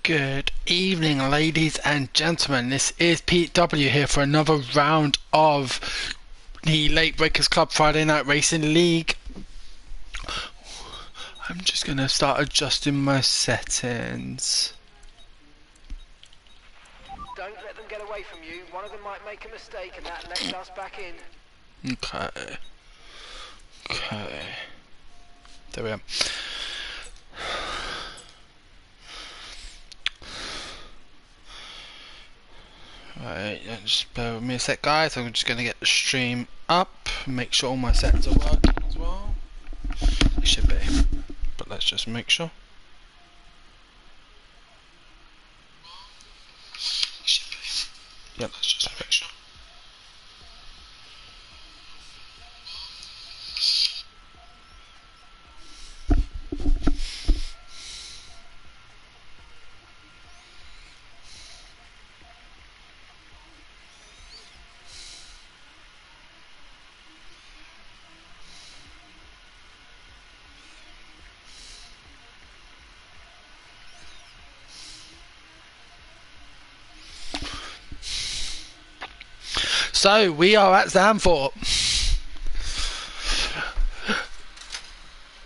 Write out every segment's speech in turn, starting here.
Good evening, ladies and gentlemen. This is Pete W here for another round of the Late Breakers Club Friday Night Racing League. I'm just going to start adjusting my settings. Don't let them get away from you. One of them might make a mistake and that lets us back in. Okay. There we are. Right, just bear with me a sec, guys. I'm just going to get the stream up, make sure all my settings are working as well. They should be, but let's just make sure. Yep, let's just make sure. So we are at Zandvoort.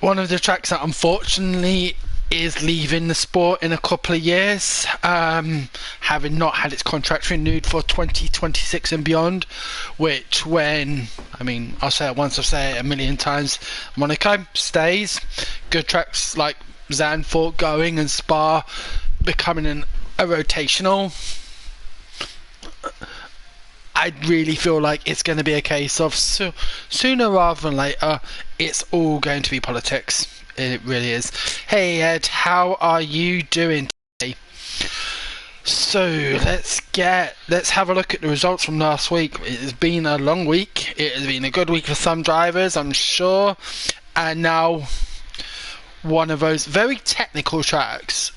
One of the tracks that unfortunately is leaving the sport in a couple of years, having not had its contract renewed for 2026 and beyond, which I'll say it once, I'll say it a million times, Monaco stays. Good tracks like Zandvoort going and Spa becoming a rotational. I really feel like it's going to be a case of sooner rather than later, it's all going to be politics. It really is. Hey Ed, how are you doing today? So let's have a look at the results from last week. It has been a long week. It has been a good week for some drivers, I'm sure. And now one of those very technical tracks.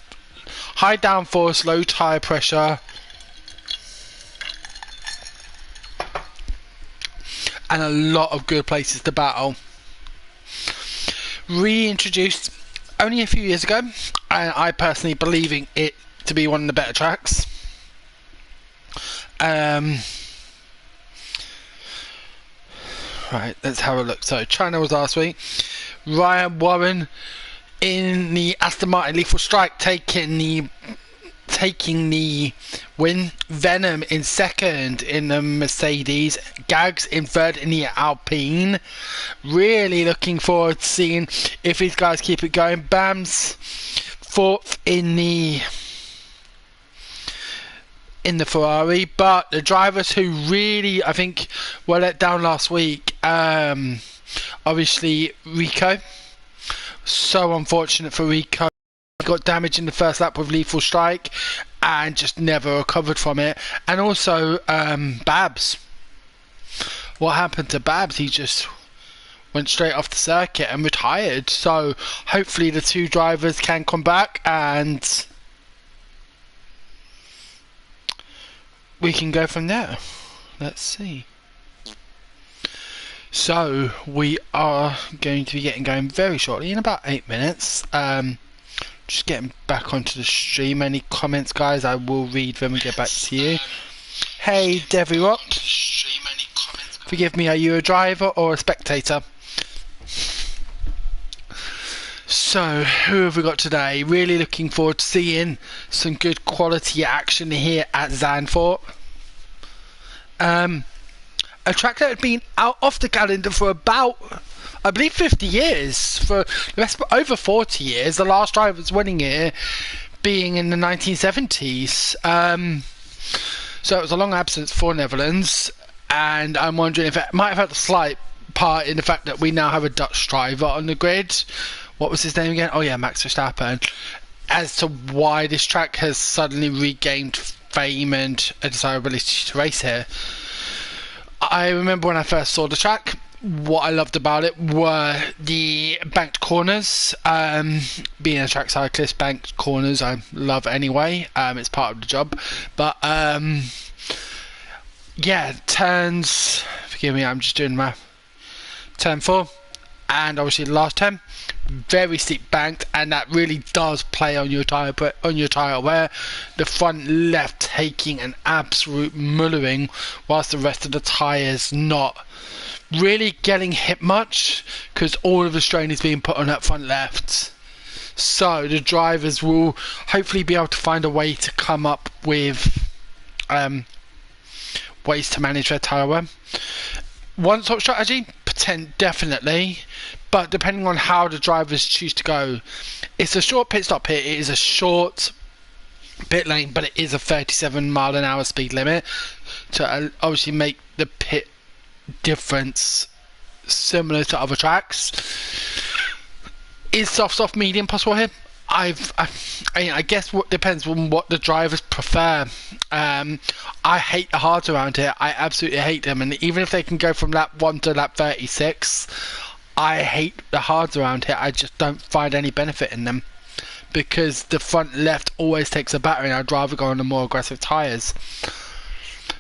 High downforce, low tyre pressure. And a lot of good places to battle. Reintroduced only a few years ago, and I personally believing it to be one of the better tracks. Right, let's have a look. So China was last week. Ryan Warren in the Aston Martin Lethal Strike taking the win. Venom in second in the Mercedes. Gags in third in the Alpine. Really looking forward to seeing if these guys keep it going. Bams fourth in the Ferrari, but the drivers who really I think were let down last week, obviously Rico. So unfortunate for Rico. Got damaged in the first lap with Lethal Strike and just never recovered from it. And also Babs. What happened to Babs? He just went straight off the circuit and retired. So hopefully the two drivers can come back and we can go from there. Let's see. So we are going to be getting going very shortly, in about 8 minutes. Just getting back onto the stream. Any comments, guys? I will read them and get back to you. Hey, Devi Rock. Forgive me, are you a driver or a spectator? So, who have we got today? Really looking forward to seeing some good quality action here at Zandvoort. A track that had been out off the calendar for about, I believe, 50 years, for over 40 years. The last drivers winning it being in the 1970s. So it was a long absence for Netherlands, and I'm wondering if it might have had a slight part in the fact that we now have a Dutch driver on the grid. What was his name again? Oh yeah, Max Verstappen. As to why this track has suddenly regained fame and a desirability to race here. I remember when I first saw the track, what I loved about it were the banked corners. Being a track cyclist, banked corners I love anyway. It's part of the job. But yeah, turns, forgive me, I'm just doing math. Turn 4, and obviously the last turn, very steep banked, and that really does play on your tire wear. The front left taking an absolute mullering, whilst the rest of the tires not really getting hit much, because all of the strain is being put on that front left. So the drivers will hopefully be able to find a way to come up with ways to manage their tyre wear. One top strategy, definitely, but depending on how the drivers choose to go, it's a short pit stop here. It is a short pit lane, but it is a 37-mile-an-hour speed limit to obviously make the pit difference similar to other tracks. Is soft, medium possible here? I guess what depends on what the drivers prefer. I hate the hards around here. I absolutely hate them, and even if they can go from lap 1 to lap 36, I hate the hards around here. I just don't find any benefit in them, because the front left always takes a battering. I'd rather go on the more aggressive tyres.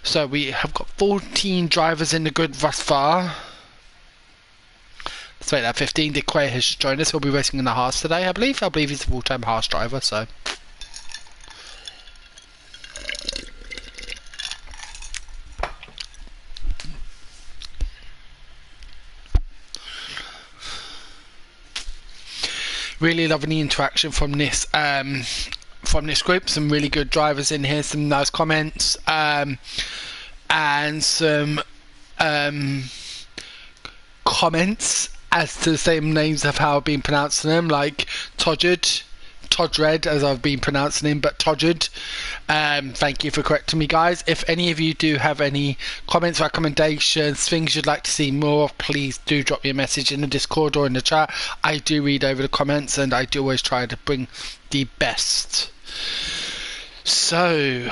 So we have got 14 drivers in the grid thus far. Let's make that 15. Dick Quay has joined us. He'll be racing in the Haas today, I believe. I believe he's a full-time Haas driver, so. Really loving the interaction from this group. Some really good drivers in here, some nice comments, and some comments as to the same names of how I've been pronouncing them, like Todred, as I've been pronouncing him, but Todred. Thank you for correcting me, guys. If any of you do have any comments, recommendations, things you'd like to see more of, please do drop me a message in the Discord or in the chat. I do read over the comments, and I do always try to bring the best. So,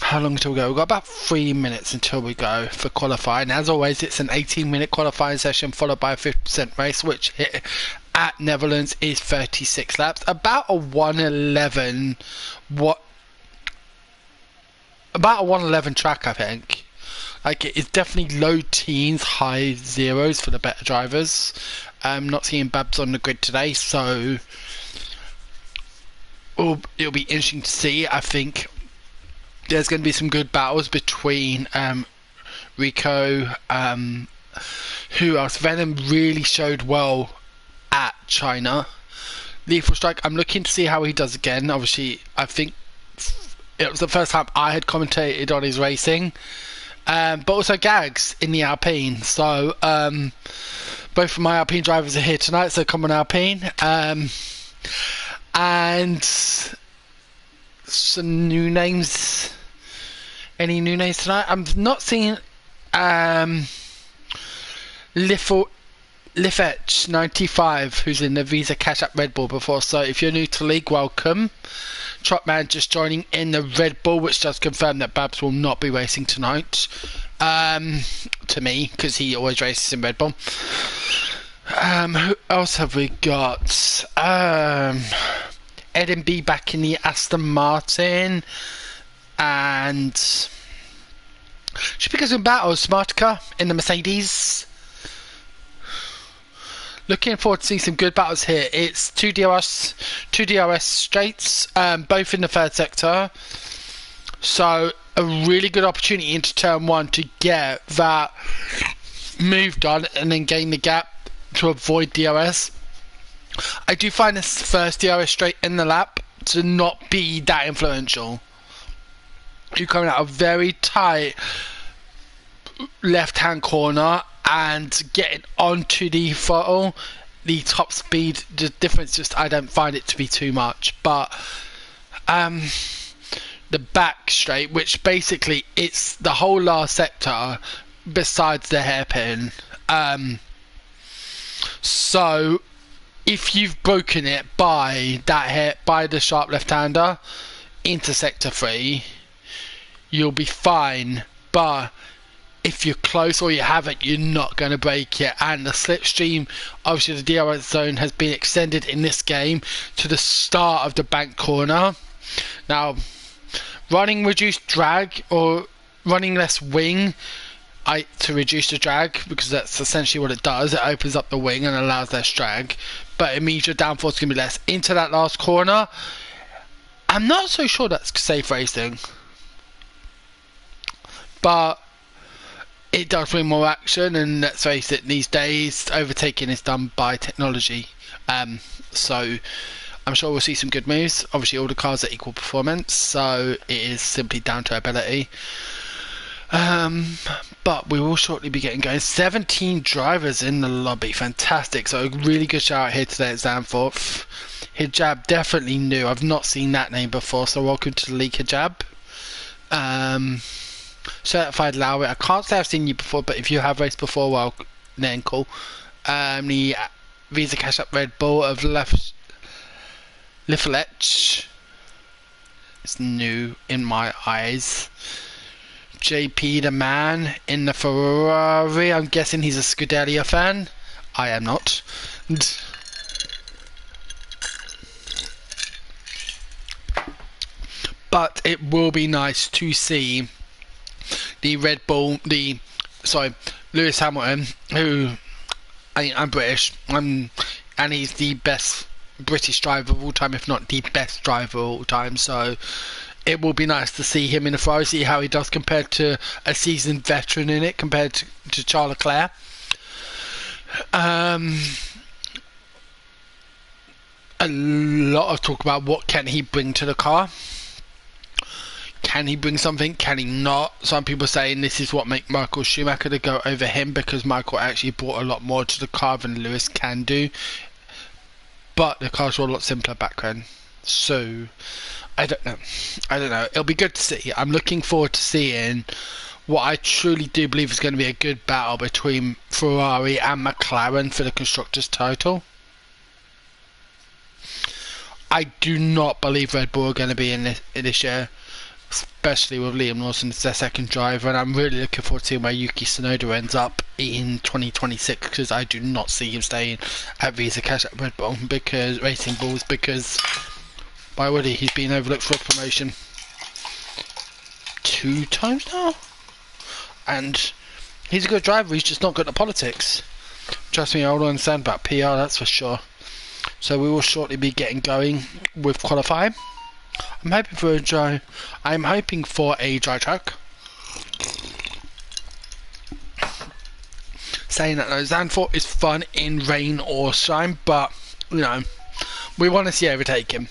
how long until we go? We've got about 3 minutes until we go for qualifying. As always, it's an 18-minute qualifying session followed by a 50% race, which at Netherlands is 36 laps. About a 111 track, I think. Like, it's definitely low teens, high zeros for the better drivers. Not seeing Babs on the grid today, so it'll be interesting to see. I think there's going to be some good battles between Rico, who else? Venom really showed well at China. Lethal Strike, I'm looking to see how he does again. Obviously, I think it was the first time I had commentated on his racing, but also Gags in the Alpine. So both of my Alpine drivers are here tonight, so come on Alpine. And some new names. Any new names tonight? I'm not seeing Lifetch 95, who's in the Visa Cash App Red Bull before. So if you're new to League, welcome. Trotman just joining in the Red Bull, which does confirm that Babs will not be racing tonight. To me, because he always races in Red Bull. Who else have we got? Ed and B back in the Aston Martin, and should be some battles. Smartica in the Mercedes. Looking forward to seeing some good battles here. It's two DRS straights, both in the third sector. So a really good opportunity into turn 1 to get that move done and then gain the gap to avoid DRS. I do find this first DRS straight in the lap to not be that influential. You're coming out a very tight left-hand corner and getting onto the throttle, the top speed, the difference just, I don't find it to be too much. But the back straight, which basically it's the whole last sector besides the hairpin. So if you've broken it by the sharp left-hander into sector 3, you'll be fine. But if you're close or you haven't, you're not going to break it. And the slipstream, obviously the DRS zone has been extended in this game to the start of the bank corner. Now, running reduced drag or running less wing to reduce the drag, because that's essentially what it does. It opens up the wing and allows less drag, but it means your downforce can be less. Into that last corner, I'm not so sure that's safe racing, but it does bring more action, and let's face it, these days overtaking is done by technology. So I'm sure we'll see some good moves. Obviously all the cars are equal performance, so it is simply down to ability. But we will shortly be getting going. 17 drivers in the lobby, fantastic. So a really good shout out here today at Zandvoort. Hijab, definitely new. I've not seen that name before, so welcome to the league, Hijab. Certified Lowry, I can't say I've seen you before, but if you have raced before, well, then cool. The Visa Cash Up Red Bull of Liffeletch is new in my eyes. JP the man in the Ferrari, I'm guessing he's a Scuderia fan. I am not. But it will be nice to see the Red Bull, Lewis Hamilton, who, I'm British, and he's the best British driver of all time, if not the best driver of all time, so it will be nice to see him in the Ferrari, see how he does compared to a seasoned veteran in it, compared to Charles Leclerc. A lot of talk about what can he bring to the car. Can he bring something? Can he not? Some people saying this is what make Michael Schumacher to go over him, because Michael actually brought a lot more to the car than Lewis can do. But the cars were a lot simpler back then. So, I don't know. It'll be good to see. I'm looking forward to seeing what I truly do believe is going to be a good battle between Ferrari and McLaren for the Constructors' title. I do not believe Red Bull are going to be in this year, especially with Liam Lawson as their second driver, and I'm really looking forward to seeing where Yuki Tsunoda ends up in 2026, because I do not see him staying at Visa Cash at Red Bull Racing Bulls, because why would he? He's been overlooked for a promotion 2 times now, and he's a good driver, he's just not good at politics. Trust me, I will understand about PR, that's for sure. So we will shortly be getting going with qualifying. I'm hoping for a dry track. Saying that though, Zandvoort is fun in rain or shine, but you know, we want to see overtake him.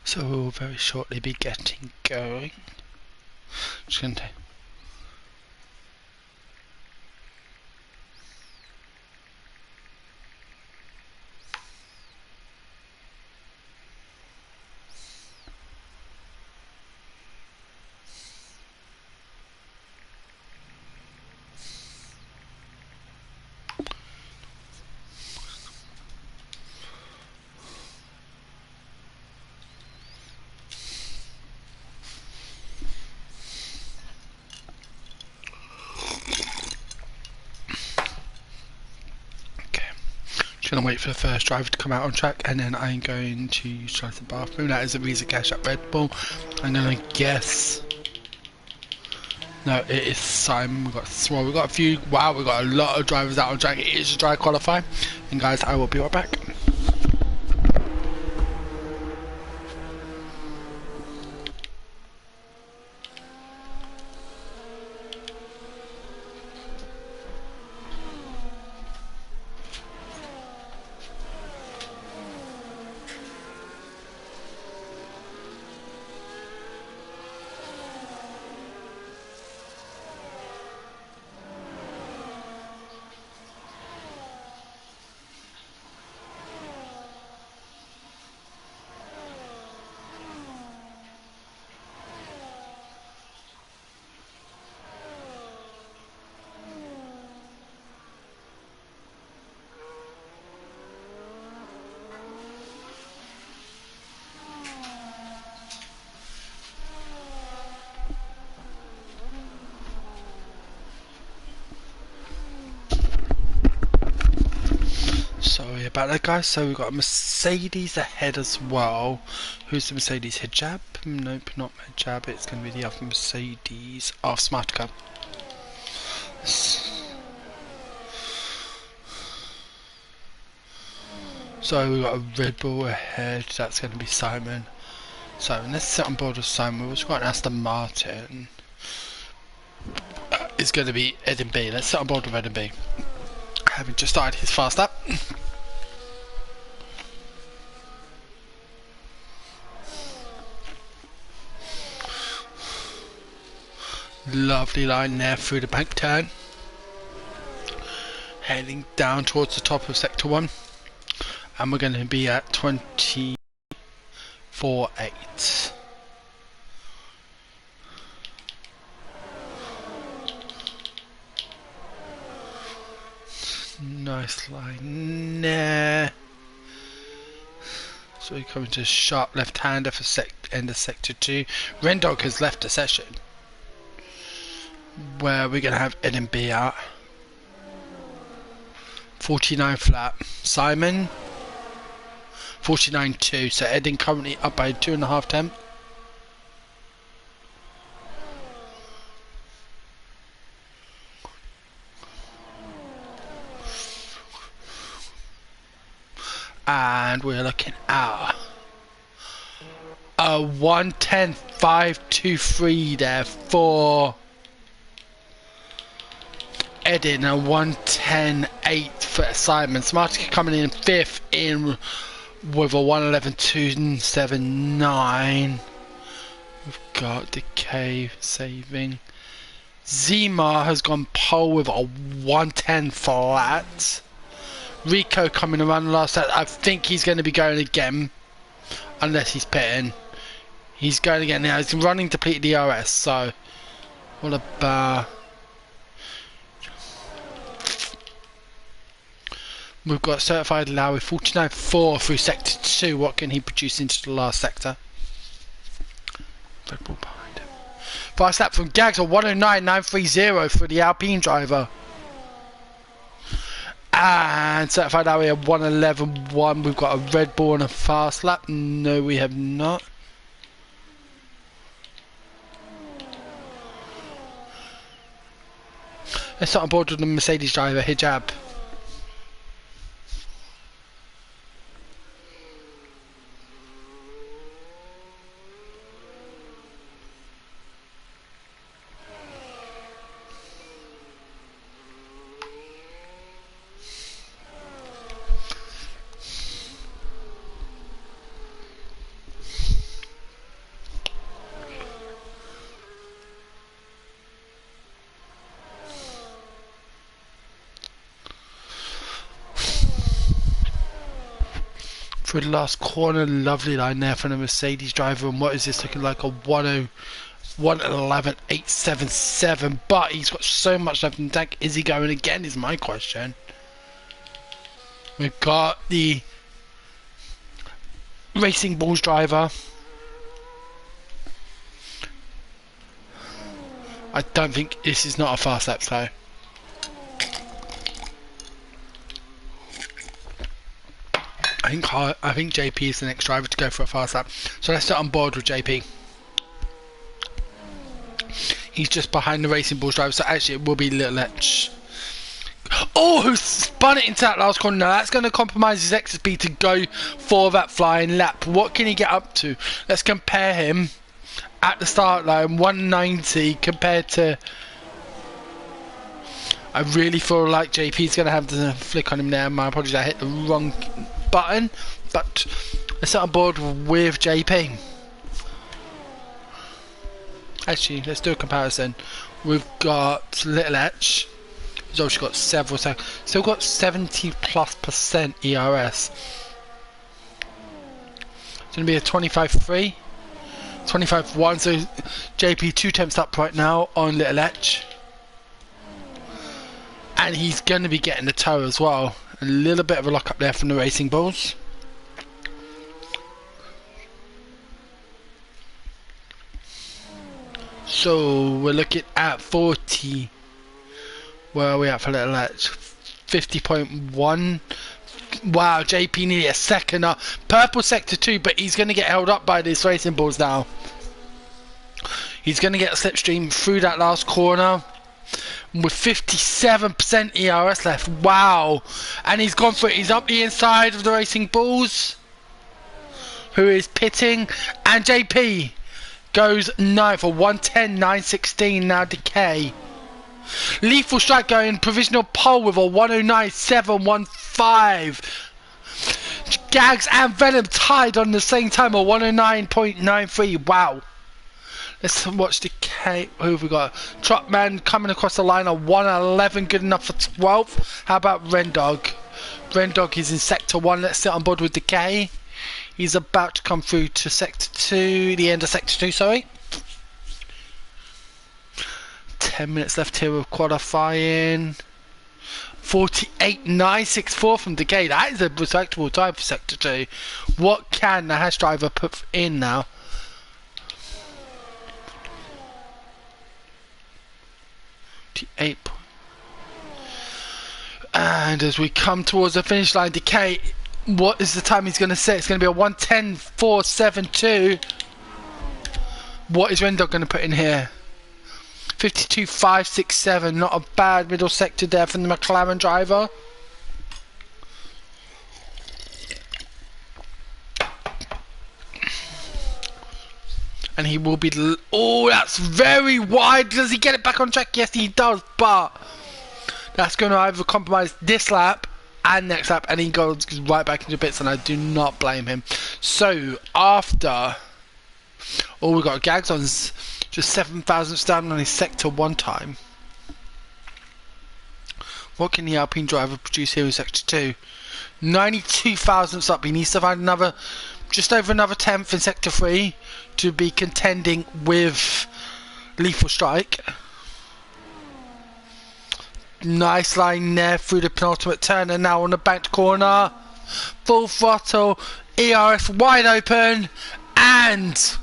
So we'll very shortly be getting going. Just going to going to wait for the first driver to come out on track, and then I'm going to utilize the bathroom. That is a Visa Cash at Red Bull. I'm going to guess. No, it is Simon. We've got a few. Wow, we've got a lot of drivers out on track. It is a dry qualify. And guys, I will be right back. about that, guys. So we've got a Mercedes ahead as well. Who's the Mercedes? Hijab? Nope, not Hijab. It's going to be the other Mercedes. Oh, Smart Car. So we've got a Red Bull ahead. That's going to be Simon. So let's sit on board with Simon. We've got an Aston Martin. It's going to be Ed and B. Let's sit on board with Ed and B. Having just started his fast lap. Lovely line there through the bank turn. Heading down towards the top of sector 1. And we're going to be at 24.8. Nice line there. So we're coming to sharp left-hander for end of sector 2. Rendog has left the session, where we're going to have Ed and B out. 49 flat. Simon 49.2. So Eden currently up by 2.5 temp. And we're looking at a 110.523 there for Eden, a 110.8 for Simon. Smarty coming in 5th in with a 111.279. We've got Decay saving. Zima has gone pole with a 110 flat. Rico coming around the last set. I think he's going to be going again, unless he's pitting. He's going again now. He's running depleted DRS. So what about? We've got certified Lowry 49.4 through sector 2. What can he produce into the last sector? Red Bull behind him. Fast lap from Gags, a 109.930 for the Alpine driver. And certified Lowry a 111.1. We've got a Red Bull and a fast lap. No, we have not. Let's start on board with the Mercedes driver, Hijab. For the last corner, lovely line there from the Mercedes driver. And what is this looking like? A 111.877. But he's got so much left in the tank. Is he going again? Is my question. We've got the Racing Bulls driver. I don't think this is not a fast lap though. I think JP is the next driver to go for a fast lap. So let's start on board with JP. He's just behind the Racing Bulls driver, so actually it will be Little Etch. Oh, who spun it into that last corner. Now that's going to compromise his XSP to go for that flying lap. What can he get up to? Let's compare him at the start line. 190 compared to... I really feel like JP's going to have to flick on him there. My apologies, I hit the wrong button, but let's start on board with JP. Actually, let's do a comparison. We've got Little Etch. He's also got several, still got 70+% ERS. It's going to be a 25.3, 25.1. So JP 2 temps up right now on Little Etch. And he's going to be getting the tow as well. A little bit of a lock up there from the Racing Bulls. So we're looking at 40. Where are we at for Little Etch? 50.1. Wow, JP nearly a second up. Purple sector 2, but he's going to get held up by these racing balls now. He's going to get a slipstream through that last corner with 57% ERS left. Wow. And he's gone for it. He's up the inside of the racing balls, who is pitting. And JP goes 9 for 110.916. Now Decay. Lethal Strike going provisional pole with a 109.715. Gags and Venom tied on the same time, a 109.93. Wow. Let's watch Decay. Who have we got? Trotman coming across the line, a 111, good enough for 12th. How about Rendog? Rendog is in sector 1. Let's sit on board with Decay. He's about to come through to sector 2, the end of sector 2, sorry. 10 minutes left here of qualifying. 48.964 from Decay. That is a respectable time for sector 2. What can the hash driver put in now? And as we come towards the finish line, Decay, what is the time he's going to set? It's going to be a 110.472. What is Rendog going to put in here? 52.567. Not a bad middle sector there from the McLaren driver. And he will be... Oh, that's very wide. Does he get it back on track? Yes, he does. But that's going to either compromise this lap and next lap. And he goes right back into bits. And I do not blame him. So, after... Oh, we've got Gags on just 7,000 down on his sector 1 time. What can the Alpine driver produce here in sector 2? 92,000 up. He needs to find another... just over another 10th in sector 3 to be contending with Lethal Strike. Nice line there through the penultimate turn, and now on the banked corner. Full throttle, ERS wide open, and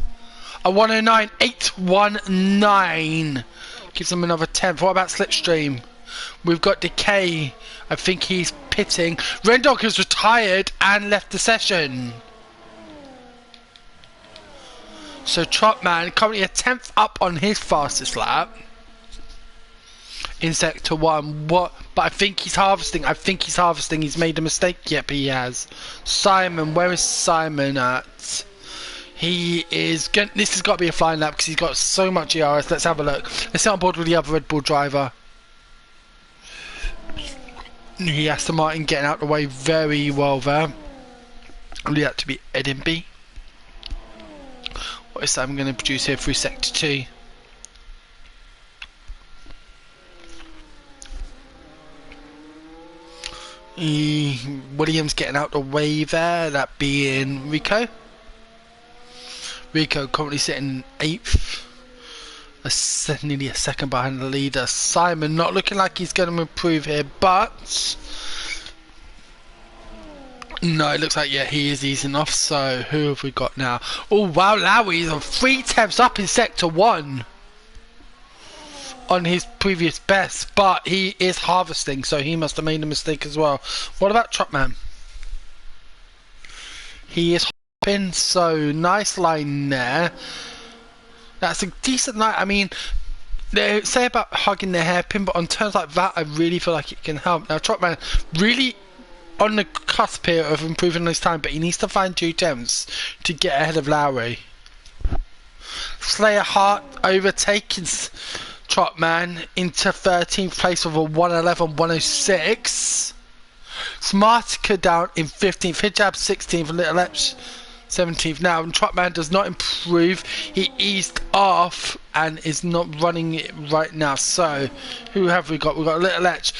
a 109.819. Gives them another 10th. What about Slipstream? We've got Decay. I think he's pitting. Rendog has retired and left the session. So Trotman currently a 10th up on his fastest lap in sector 1. What? But I think he's harvesting. He's made a mistake. Yep, he has. Simon, where is Simon at? He is going. This has got to be a flying lap because he's got so much ERS. Let's have a look. Let's get on board with the other Red Bull driver. He Aston Martin getting out the way very well there. Only that to be Edinby. What is that I'm going to produce here through sector 2? Williams getting out the way there, that being Rico. Rico currently sitting 8th, nearly a second behind the leader. Simon not looking like he's going to improve here, but no, it looks like, yeah, he is easing off. So who have we got now? Oh wow, Lowry's on 3 tenths up in sector 1 on his previous best, but he is harvesting, so he must have made a mistake as well. What about Trotman? He is hopping, so nice line there. That's a decent line. I mean, they say about hugging the hairpin, but on turns like that, I really feel like it can help. Now Trotman really on the cusp here of improving his time, but he needs to find 2 attempts to get ahead of Lowry. Slayer Hart overtaking Trotman into 13th place with a 111.106. Smartica down in 15th, Hijab 16th, Little Epps 17th now, and Trotman does not improve. He eased off and is not running it right now. So who have we got? We've got Little Epps.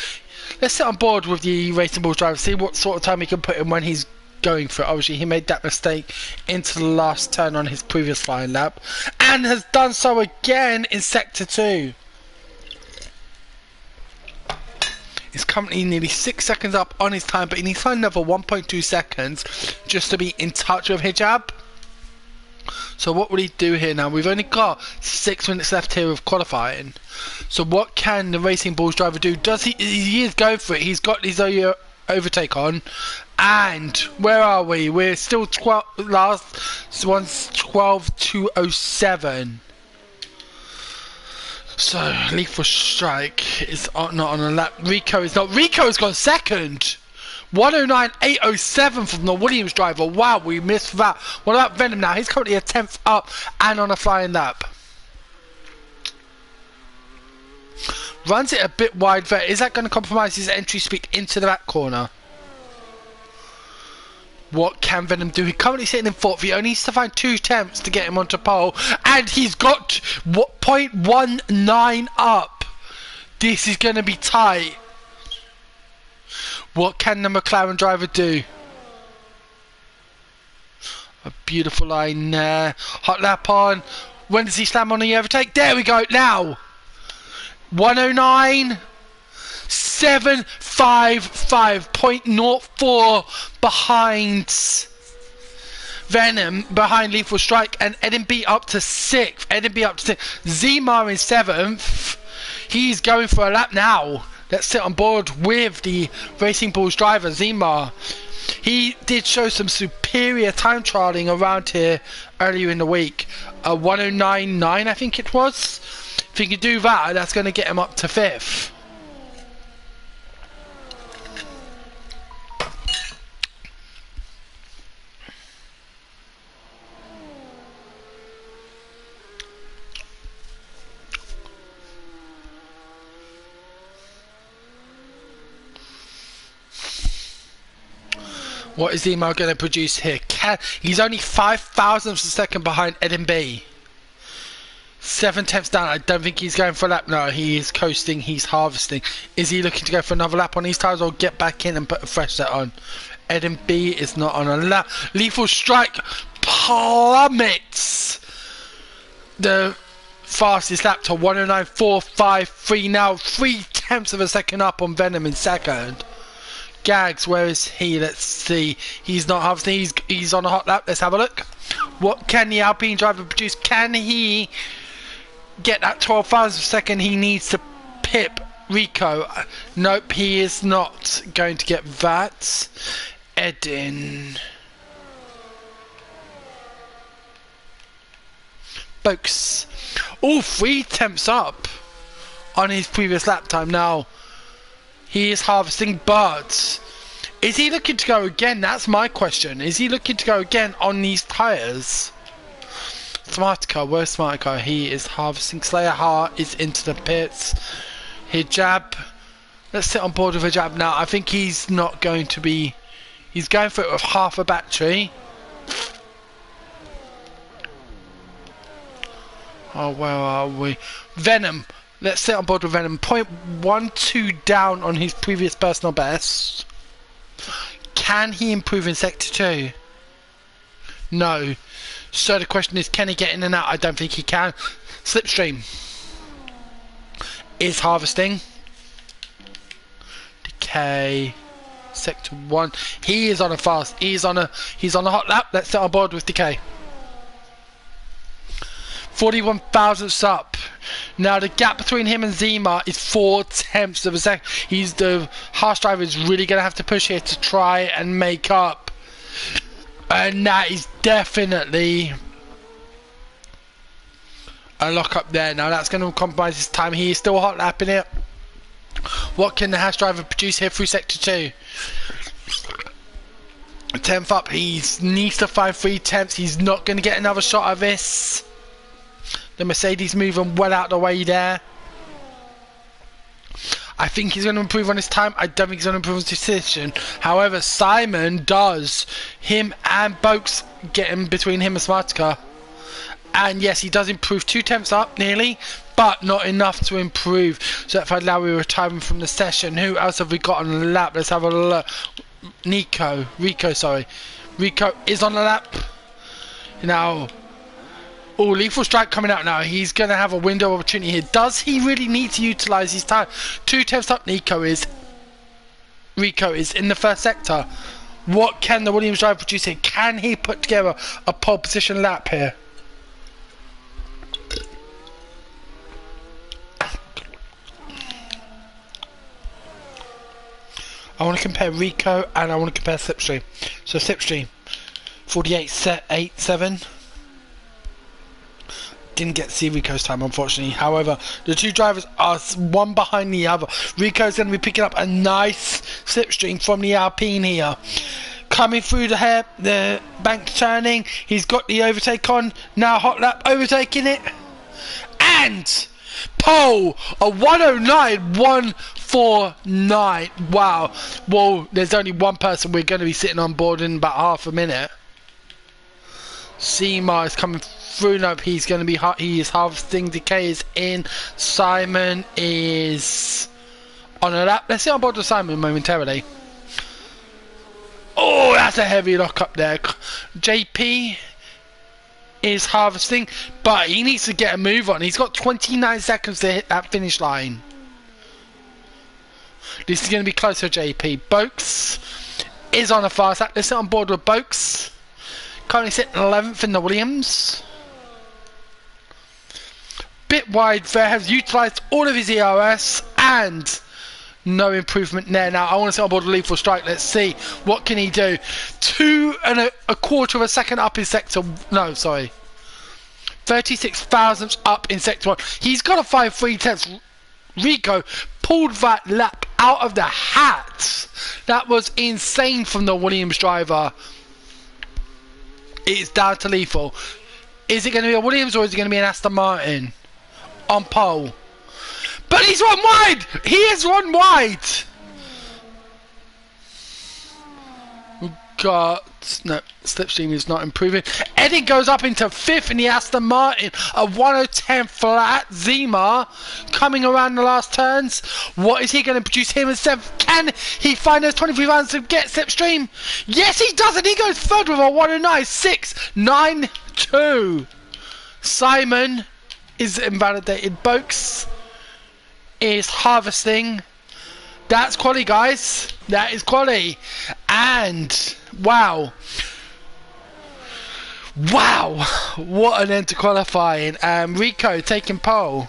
Let's sit on board with the Racing Bulls driver, see what sort of time he can put in when he's going for it. Obviously, he made that mistake into the last turn on his previous flying lap, and has done so again in Sector 2. He's currently nearly 6 seconds up on his time, but he needs to find another 1.2 seconds just to be in touch with Hijab. So what will he do here now? We've only got 6 minutes left here of qualifying. So what can the Racing Bulls driver do? Does he is going for it. He's got his overtake on. And where are we? We're still 12. Last one's 12:2:07. So Lethal Strike is not on a lap. Rico is not. Rico's gone second. 109.807 from the Williams driver. Wow, we missed that. What about Venom now? He's currently a 10th up and on a flying lap. Runs it a bit wide there. Is that going to compromise his entry speed into the back corner? What can Venom do? He's currently sitting in 4th. He only needs to find 2 attempts to get him onto pole. And he's got 0.19 up. This is going to be tight. What can the McLaren driver do? A beautiful line there. Hot lap on. When does he slam on the overtake? There we go. Now. 109.755.04 behind Venom, behind Lethal Strike, and Eden B up to 6th. Eden B up to 6th. Zima in 7th. He's going for a lap now. Let's sit on board with the Racing Bulls driver, Zima. He did show some superior time trialing around here earlier in the week. 109.9 I think it was. If he can do that, that's going to get him up to 5th. What is Emo going to produce here? He's only 5,000ths of a second behind Eden B. 7 tenths down. I don't think he's going for a lap. No, he is coasting. He's harvesting. Is he looking to go for another lap on these tyres or get back in and put a fresh set on? Eden B is not on a lap. Lethal Strike plummets the fastest lap to 109.453 now. 3 tenths of a second up on Venom in second. Gags, where is he? Let's see. He's not harvesting. He's on a hot lap. Let's have a look. What can the Alpine driver produce? Can he get that 12,000th of a second he needs to pip Rico? Nope, he is not going to get that. Eden. Folks. All 3 temps up on his previous lap time now. He is harvesting, but is he looking to go again? That's my question. Is he looking to go again on these tyres? Smarticar, where's Smarticar? He is harvesting. Slayer Heart is into the pits. Hijab. Let's sit on board with Hijab now. I think he's not going to be... He's going for it with half a battery. Oh, where are we? Venom. Let's sit on board with Venom. 0.12 down on his previous personal best. Can he improve in Sector 2? No. So the question is, can he get in and out? I don't think he can. Slipstream is harvesting. Decay. Sector 1. He is on a fast. He's on a hot lap. Let's sit on board with Decay. 41 thousandths up. Now the gap between him and Zima is 4 tenths of a second. The harsh driver is really going to have to push here to try and make up. And that is definitely a lock up there. Now that's going to compromise his time. He is still hot lapping it. What can the harsh driver produce here through Sector 2? 10th up. He needs to find 3 tenths. He's not going to get another shot of this. The Mercedes moving well out of the way there. I think he's going to improve on his time. I don't think he's going to improve on his decision. However, Simon does. Him and Boakes get in between him and Smarticar. And yes, he does improve 2 tenths up nearly, but not enough to improve. So if I allow we retiring from the session, who else have we got on the lap? Let's have a look. Rico is on the lap. Now, Lethal Strike coming out now. He's going to have a window of opportunity here. Does he really need to utilise his time? 2 tenths up Rico is in the first sector. What can the Williams driver produce here? Can he put together a pole position lap here? I want to compare Rico and I want to compare Slipstream. So Slipstream, 48.87. Didn't get to see Rico's time, unfortunately. However, the two drivers are one behind the other. Rico's going to be picking up a nice slipstream from the Alpine here. Coming through the bank turning. He's got the overtake on. Now hot lap overtaking it. And pole, a 109.149. Wow. Well, there's only one person we're going to be sitting on board in about half a minute. Seema is coming through. Nope, he's going to be he is harvesting. Decay is in. Simon is on a lap. Let's sit on board with Simon momentarily. Oh, that's a heavy lock up there. JP is harvesting, but he needs to get a move on. He's got 29 seconds to hit that finish line. This is going to be close to JP. Boakes is on a fast lap. Let's sit on board with Boakes. Currently sitting 11th in the Williams. Bit wide there, has utilised all of his ERS and no improvement there. Now I want to sit on board with Lethal Strike. Let's see what can he do. 2.25 of a second up in sector. No, sorry. 36 thousandths up in sector 1. He's got a 5.3 tenths. Rico pulled that lap out of the hat. That was insane from the Williams driver. It's down to Lethal. Is it going to be a Williams or is it going to be an Aston Martin on pole? But he's run wide! He has run wide! No, Slipstream is not improving. Eddie goes up into 5th in the Aston Martin. A 1:10 flat. Zima coming around the last turns. What is he going to produce him in 7th? Can he find those 23 rounds to get Slipstream? Yes, he does, and he goes 3rd with a 1:09.692. Simon is invalidated. Boakes is harvesting. That's quality, guys. That is quality. And wow, what an end to qualifying. Rico taking pole.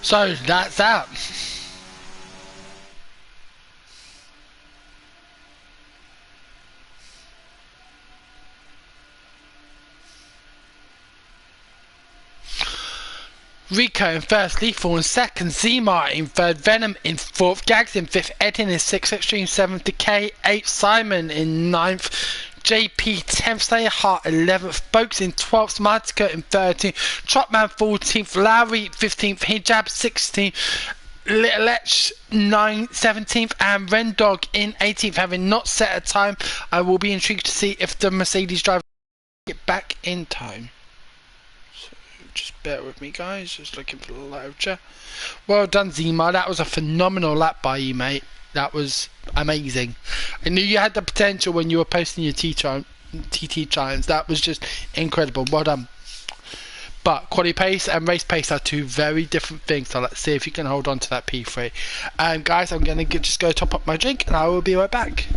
So that's that. Rico in 1st, Lethal in 2nd, Zima in 3rd, Venom in 4th, Gags in 5th, Edin in 6th, Extreme 7th, Decay 8th, Simon in 9th, JP 10th, Slayer Hart 11th, Boakes in 12th, Martica in 13th, Trotman 14th, Lowry 15th, Hijab 16th, Lech 17th, and Rendog in 18th, having not set a time. I will be intrigued to see if the Mercedes driver get back in time. Just bear with me, guys. Just looking for the live chat. Well done, Zima. That was a phenomenal lap by you, mate. That was amazing. I knew you had the potential when you were posting your TT times. That was just incredible. Well done. But quality pace and race pace are two very different things. So let's see if you can hold on to that P3. Guys, I'm going to just go top up my drink and I will be right back.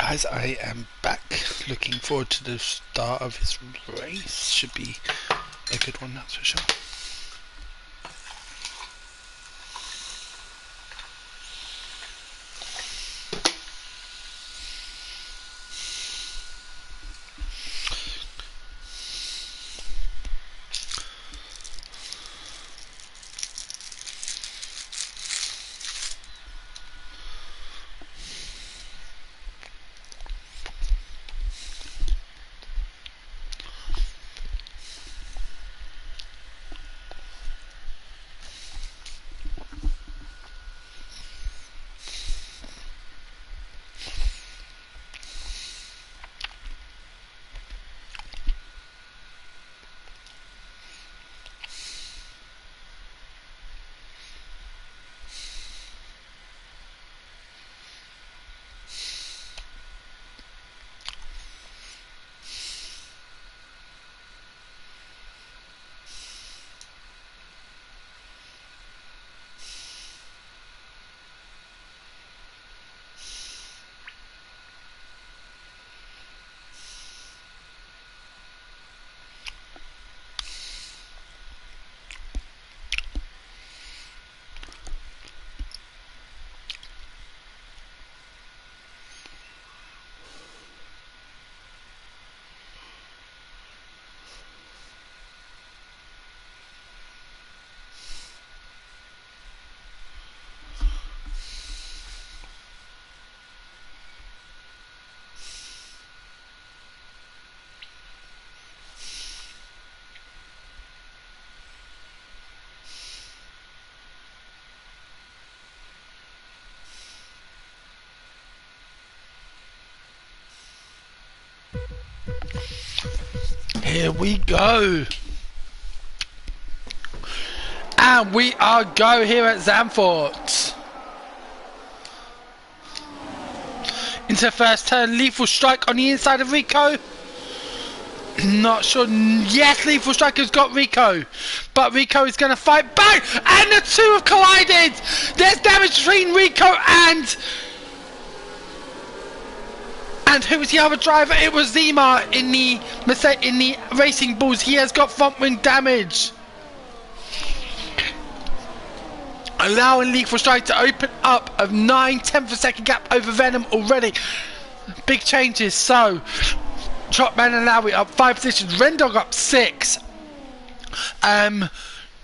guys, I am back. Looking forward to the start of his race. Should be a good one, that's for sure. Here we go. And we are go here at Zandvoort. Into first turn, lethal strike on the inside of Rico. Not sure. Yes, lethal strike has got Rico, but Rico is going to fight back, and the two have collided. There's damage between Rico and who was the other driver? It was Zima in the Racing Bulls. He has got front wing damage, allowing lethal strike to open up a 9/10 of a second gap over Venom already. Big changes. So Trotman and Lowry up 5 positions, Rendog up 6,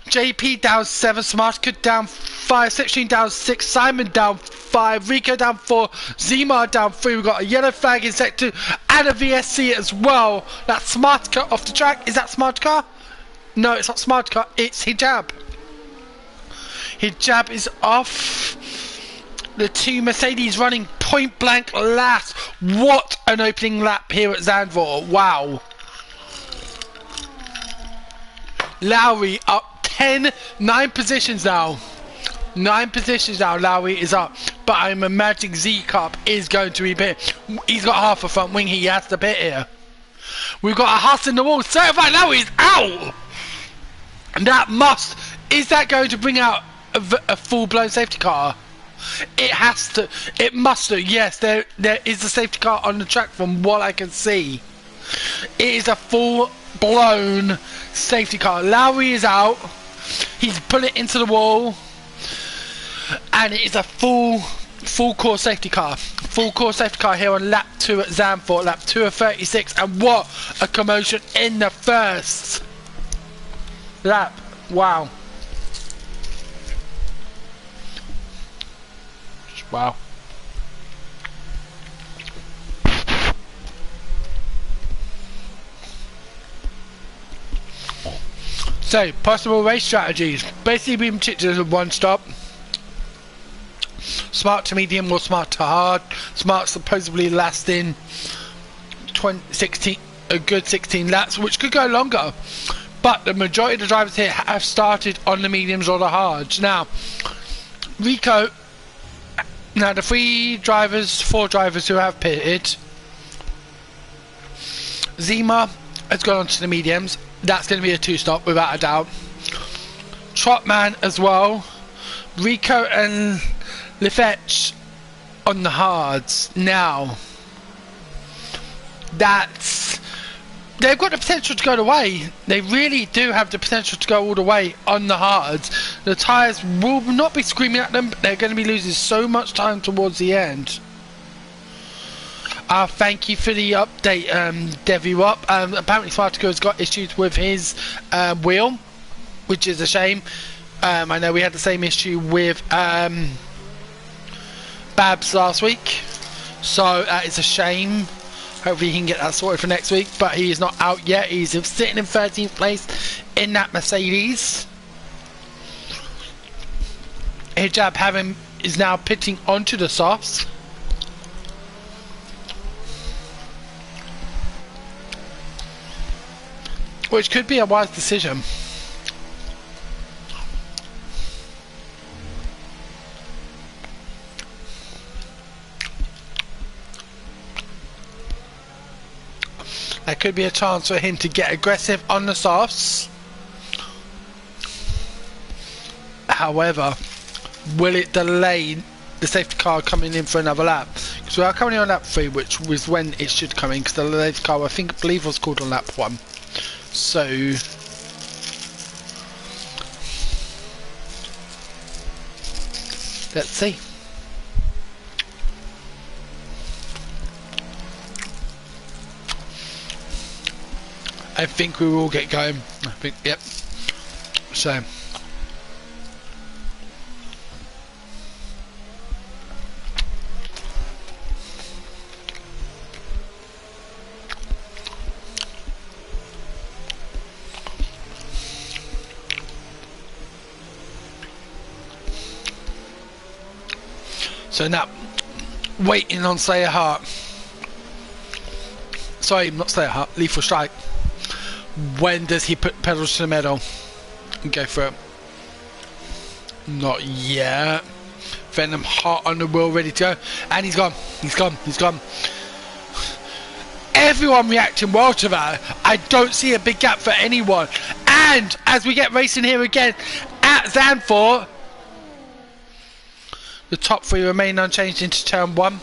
JP down 7, Smartcut down 5, 16 down 6, Simon down 5, Rico down 4, Zima down 3. We've got a yellow flag in sector 2 and a VSC as well. That's Smartcut off the track. Is that Smartcar? No, it's not Smartcar, it's Hijab. Hijab is off. The two Mercedes running point blank last. What an opening lap here at Zandvoort. Wow. Lowry up 9 positions now. 9 positions now, Lowry is up. But I'm imagining Z-Cup is going to be pit. He's got half a front wing, he has to pit here. We've got a Huss in the wall. Certified Lowry is out. And that must. Is that going to bring out a full-blown safety car? It has to. It must do. Yes, there is a safety car on the track from what I can see. It is a full-blown safety car. Lowry is out. He's put it into the wall, and it is a full core safety car. Full core safety car here on lap 2 at Zandvoort. Lap 2 of 36, and what a commotion in the first lap. Wow. Wow. So, possible race strategies. Basically, being particular as a one stop. Smart to medium or smart to hard. Smart supposedly lasting 16, a good 16 laps, which could go longer. But the majority of the drivers here have started on the mediums or the hards. Now, Rico. Now the 4 drivers who have pitted. Zima has gone on to the mediums. That's going to be a 2-stop without a doubt. Trotman as well. Rico and Lefetch on the hards. Now, that they've got the potential to go the way. They really do have the potential to go all the way on the hards. The tyres will not be screaming at them, but they're going to be losing so much time towards the end. Thank you for the update, Devi Wop. Apparently Spartaco has got issues with his wheel, which is a shame. I know we had the same issue with Babs last week, so that is a shame. Hopefully he can get that sorted for next week, but he is not out yet. He's sitting in 13th place in that Mercedes. Hijab is now pitting onto the softs. Which could be a wise decision. There could be a chance for him to get aggressive on the softs. However, will it delay the safety car coming in for another lap? Because we are coming on lap 3, which was when it should come in, because the safety car, I believe, was called on lap 1. So let's see. I think we will get going. I think, yep. So now, waiting on Slayer Heart. Sorry, not Slayer Heart, Lethal Strike. When does he put pedals to the metal and go for it? Not yet. Venom hot on the wheel, ready to go. And he's gone. He's gone. He's gone. Everyone reacting well to that. I don't see a big gap for anyone. And as we get racing here again at Zandvoort, the top 3 remain unchanged into turn 1.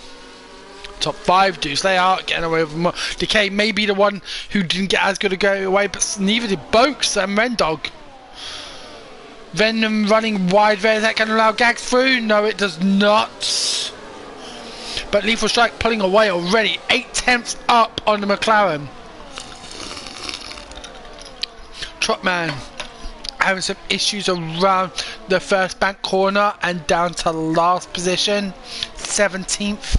Top 5 do. They are getting away with more. Decay may be the one who didn't get as good a go away, but neither did Boaks and Rendog. Venom running wide there. Is that going to allow Gags through? No, it does not. But Lethal Strike pulling away already. 8/10 up on the McLaren. Trotman having some issues around the first bank corner and down to last position. 17th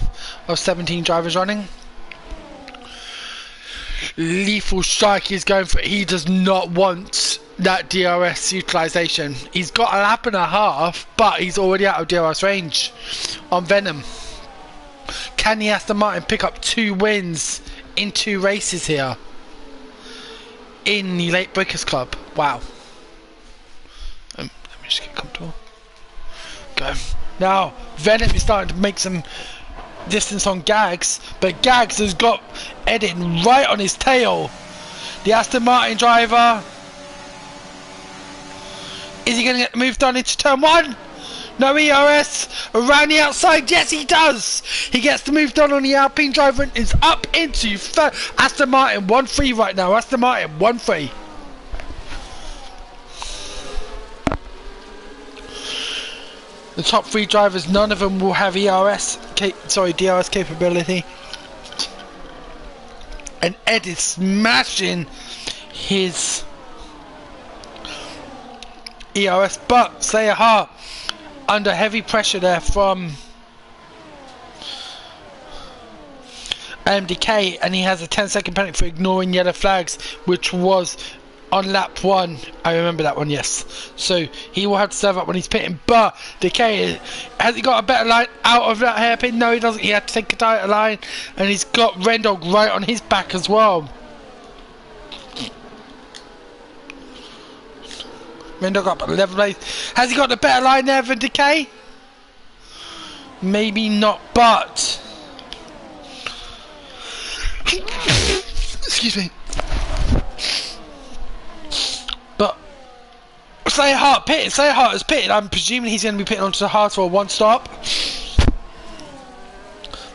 of 17 drivers running. Lethal Strike is going for it. He does not want that DRS utilization. He's got a lap and a half, but he's already out of DRS range on Venom. Can the Aston Martin pick up 2 wins in 2 races here in the Late Breakers Club? Wow. Let me just get comfortable. Go. Now, Venom is starting to make some distance on Gags, but Gags has got Edin right on his tail. The Aston Martin driver, is he going to get the move done into turn 1? No ERS around the outside. Yes, he does. He gets the move done on the Alpine driver and is up into Aston Martin 1-3 right now. Aston Martin 1-3. The top 3 drivers, none of them will have DRS capability. And Ed is smashing his ERS, but Slayer Hart under heavy pressure there from MDK, and he has a 10-second penalty for ignoring yellow flags, which was on lap 1. I remember that one, yes. So he will have to serve up when he's pitting. But Decay, has he got a better line out of that hairpin? No, he doesn't. He had to take a tighter line, and he's got Rendog right on his back as well. Rendog up at 11th place. Has he got the better line there for Decay? Maybe not, but excuse me. But Slayer Hart pitted. Slayer Hart has pitted. I'm presuming he's going to be pitting onto the hard for a 1 stop.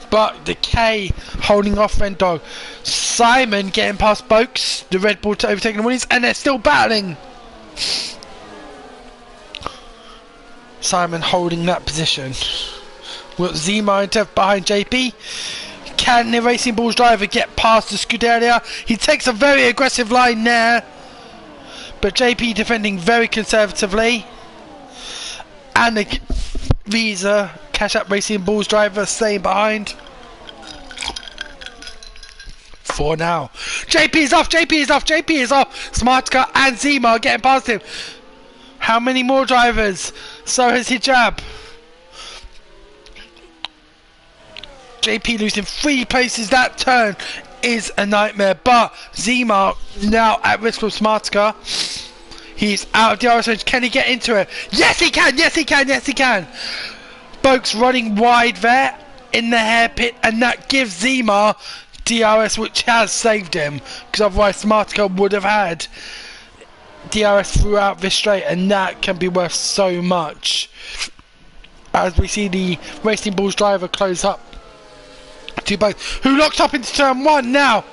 but the K holding off Red Dog. Simon getting past Boaks, the Red Bull overtaking the Williams, and they're still battling. Simon holding that position. We've got Zima behind JP. Can the Racing Bulls driver get past the Scuderia? He takes a very aggressive line there, but JP defending very conservatively. And the Visa Cash App Racing Bulls driver staying behind. 4 now. JP is off, JP is off, JP is off. Smart Car and Zima are getting past him. How many more drivers? So has Hijab. JP losing 3 places. That turn is a nightmare, but Zima now at risk from Smart Car. He's out of the DRS range. Can he get into it? Yes he can, yes he can, yes he can. Boaks running wide there in the hairpit, and that gives Zima DRS, which has saved him, because otherwise Smart Car would have had DRS throughout this straight, and that can be worth so much. As we see the Racing Bulls driver close up to both, who locks up into turn 1 now.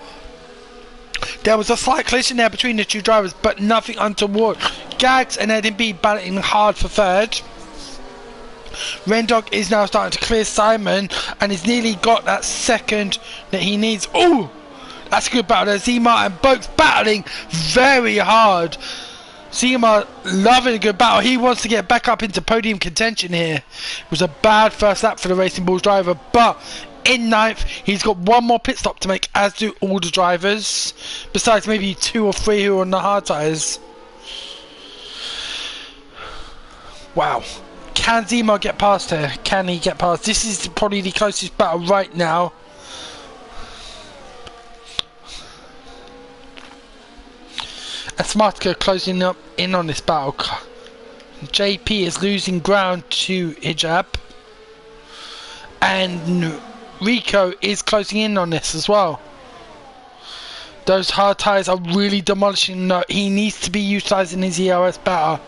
There was a slight collision there between the two drivers, but nothing untoward. Gags and Eddie B battling hard for third. Rendog is now starting to clear Simon, and he's nearly got that second that he needs. Oh, that's a good battle there. Zima and Boaks battling very hard. Zima loving a good battle. He wants to get back up into podium contention here. It was a bad first lap for the Racing Bulls driver, but in 9th, he's got 1 more pit stop to make, as do all the drivers, besides maybe 2 or 3 who are on the hard tyres. Wow. Can Zima get past her? Can he get past? This is probably the closest battle right now. And Smartka closing up in on this battle. JP is losing ground to Hijab. And Rico is closing in on this as well. Those hard tyres are really demolishing. No, he needs to be utilising his ERS better.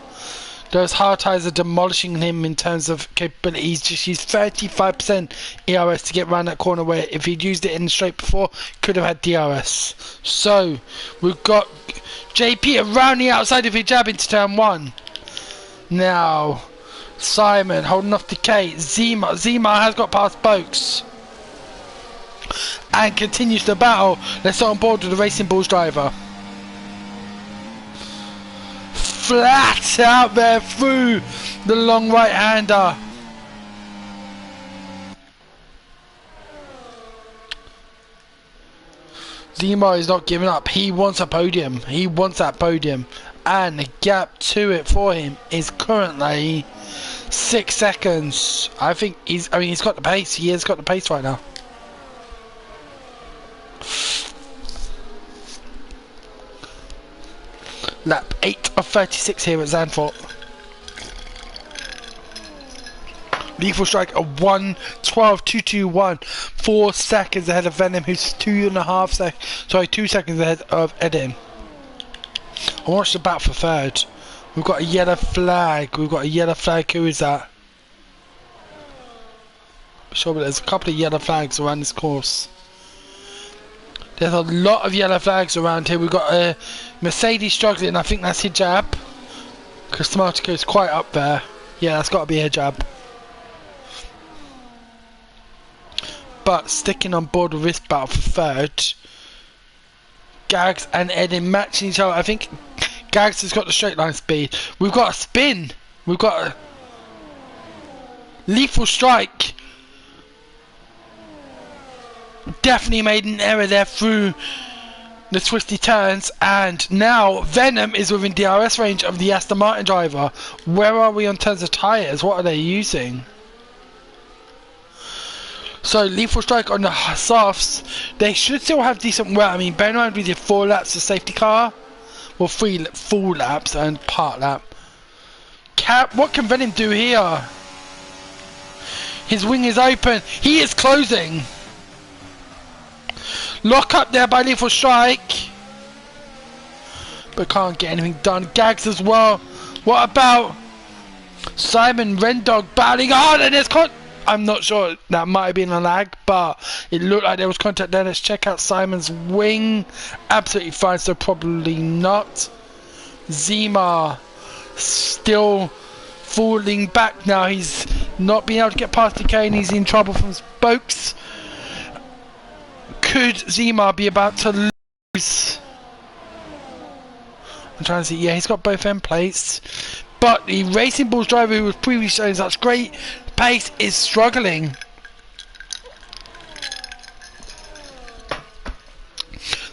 Those hard tyres are demolishing him in terms of capability. He's just used 35% ERS to get around that corner, where if he'd used it in the straight before, could have had DRS. So, we've got JP around the outside of Hijab into turn 1. Now, Simon holding off the K. Zima has got past Boaks. And continues the battle. Let's on board with the Racing Bulls driver. Flat out there through the long right-hander. Zima is not giving up. He wants a podium. He wants that podium. And the gap to it for him is currently 6 seconds. I think he's got the pace. He has got the pace right now. Lap 8 of 36 here at Zandvoort. Lethal Strike a 1:12.221, 4 seconds ahead of Venom, who's 2 seconds ahead of Edin. I watched the battle for third. We've got a yellow flag. Who is that? I'm sure, but there's a couple of yellow flags around this course. There's a lot of yellow flags around here. We've got a Mercedes struggling. I think that's Hijab, because Smartico is quite up there. Yeah, that's got to be Hijab. But sticking on board with this battle for third, Gags and Edin matching each other. I think Gags has got the straight line speed. We've got a spin. We've got a Lethal Strike. Definitely made an error there through the twisty turns, and now Venom is within DRS range of the Aston Martin driver. Where are we on terms of tyres? What are they using? So Lethal Strike on the softs, they should still have decent wear. I mean, bear in mind we did 4 laps of safety car, well 3 full laps and part lap. What can Venom do here? His wing is open. He is closing. Lock up there by Lethal Strike, but can't get anything done. Gags as well. What about Simon Rendog battling hard, and it's caught. I'm not sure. That might have been a lag, but it looked like there was contact there. Let's check out Simon's wing. Absolutely fine, so probably not. Zima still falling back now. He's not being able to get past Decay and he's in trouble from spokes. Could Zima be about to lose? I'm trying to see. Yeah, he's got both end plates. But the Racing Bulls driver who was previously showing such great pace is struggling.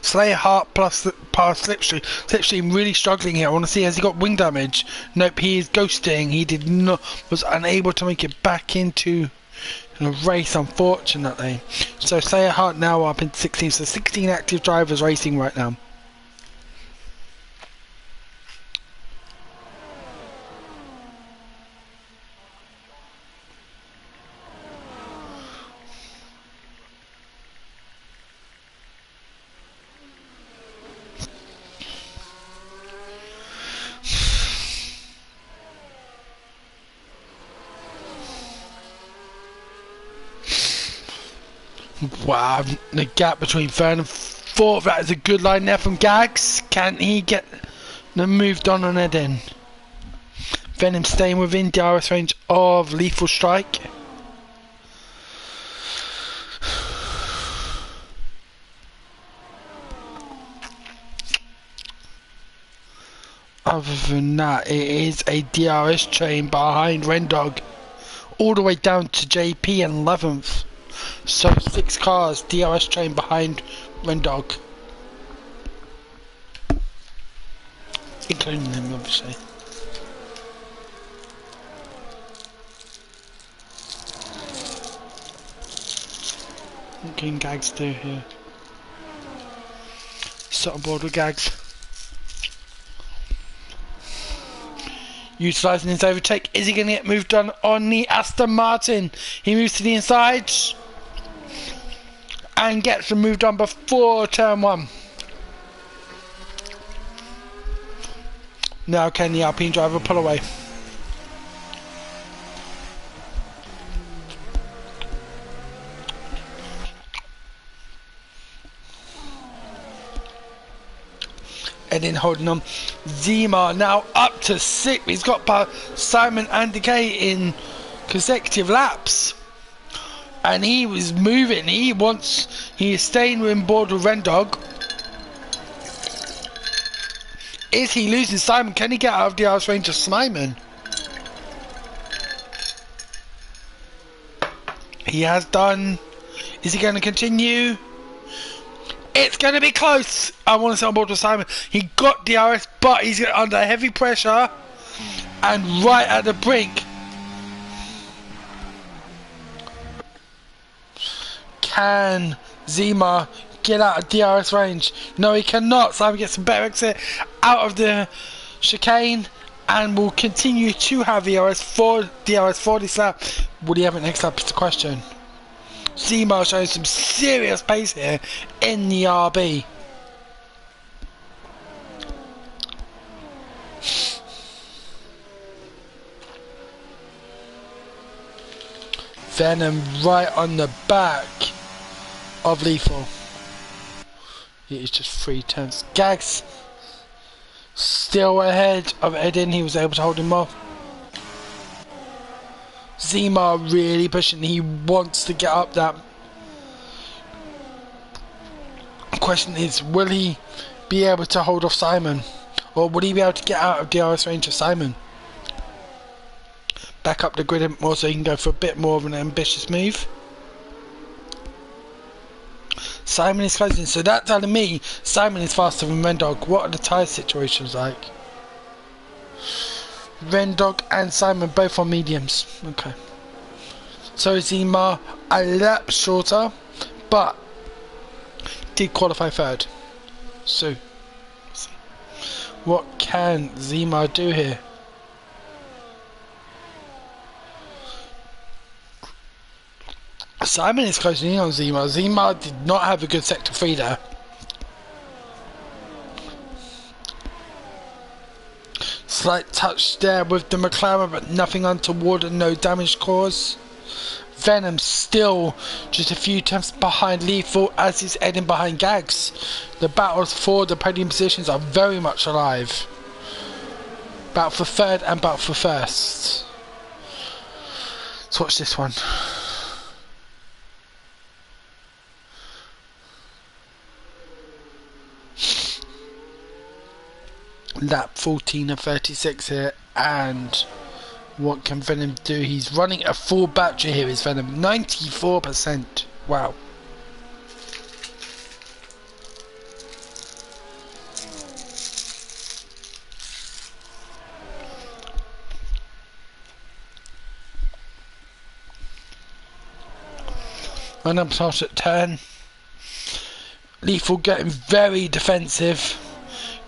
Slayer Heart plus Slipstream. Slipstream really struggling here. I want to see, has he got wing damage? Nope, he is ghosting. He did not, was unable to make it back into a race, unfortunately. So Slayer Heart now up in 16. So 16 active drivers racing right now. Wow, the gap between third and fourth, that is a good line there from Gags. Can he get the move done on Eden? Venom staying within DRS range of Lethal Strike. Other than that, it is a DRS train behind Rendog, all the way down to JP in 11th. So 6 cars, DRS train behind Rendog, including him obviously. What can Gags do here? Sit on board with Gags. Utilising his overtake, is he going to get moved on the Aston Martin? He moves to the inside and gets the move done before turn 1. Now can the Alpine driver pull away? And then holding on. Zima now up to 6. He's got Simon and Decay in consecutive laps. And he was moving. He is staying on board with Rendog. Is he losing Simon? Can he get out of the DRS range of Simon? He has done. Is he going to continue? It's going to be close. I want to sit on board with Simon. He got DRS, but he's under heavy pressure and right at the brink. Can Zima get out of DRS range? No, he cannot. Simon gets a better exit out of the chicane and will continue to have DRS for this lap. Would he have it next lap is the question. Zima showing some serious pace here in the RB. Venom right on the back of Lethal. It is just 3 turns. Gags still ahead of Eden. He was able to hold him off. Zima really pushing. He wants to get up that. The question is, will he be able to hold off Simon? Or will he be able to get out of DRS range of Simon? Back up the grid a bit more so he can go for a bit more of an ambitious move. Simon is closing, so that's telling me Simon is faster than Rendog. What are the tyre situations like? Rendog and Simon both on mediums. Okay. So Zima a lap shorter, but did qualify third. So, what can Zima do here? Simon is closing in on Zima. Zima did not have a good sector 3 there. Slight touch there with the McLaren, but nothing untoward and no damage caused. Venom still just a few attempts behind Lethal as he's heading behind Gags. The battles for the podium positions are very much alive. Battle for third and battle for first. Let's watch this one. Lap 14 of 36 here, and what can Venom do? He's running a full battery here, is Venom. 94%. Wow. Venom starts at 10. Lethal getting very defensive.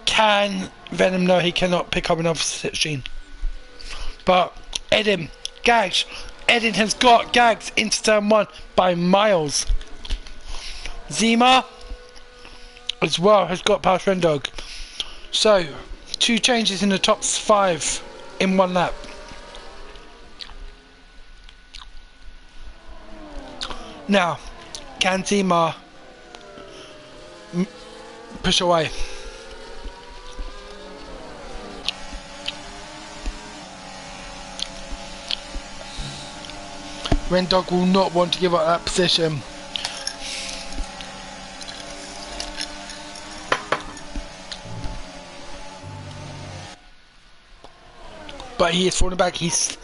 Can Venom know he cannot pick up another slipstream? But Edin, Gags, Edin has got Gags into turn 1 by miles. Zima as well has got past Rendog. So 2 changes in the top 5 in 1 lap. Now, can Zima push away? Rendog will not want to give up that position. But he is falling back. He's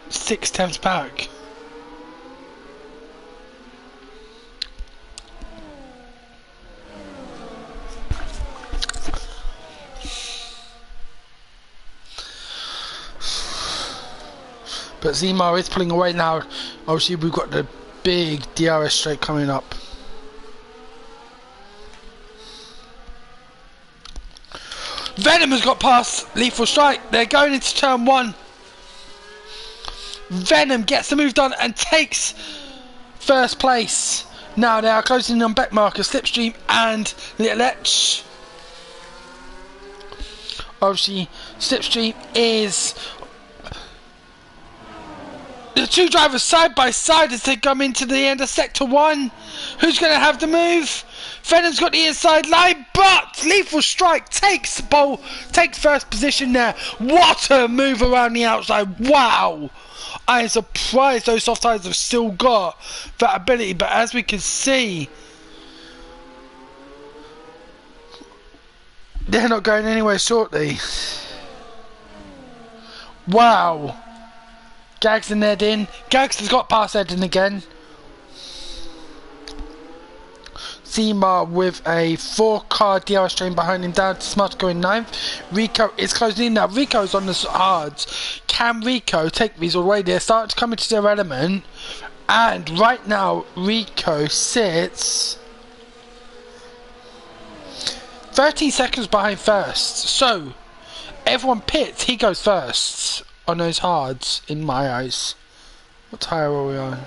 6 attempts back. But Zima is pulling away now. Obviously, we've got the big DRS straight coming up. Venom has got past Lethal Strike. They're going into turn 1. Venom gets the move done and takes first place. Now they are closing in on Beckmarker, Slipstream and Little Etch. Obviously, Slipstream is... the 2 drivers side by side as they come into the end of Sector 1. Who's going to have the move? Venom's got the inside line, but Lethal Strike takes the pole, takes first position there. What a move around the outside. Wow. I am surprised those soft tires have still got that ability, but as we can see, they're not going anywhere shortly. Wow. Gags and Edin. Gags has got past Edin again. Zima with a 4-car DRS train behind him down to Smartco in 9th. Rico is closing in now. Rico's on the hards. Can Rico take these all the way? They're starting to come into their element. And right now, Rico sits 13 seconds behind first. So, everyone pits. He goes first on those hards, in my eyes. What tyre are we on?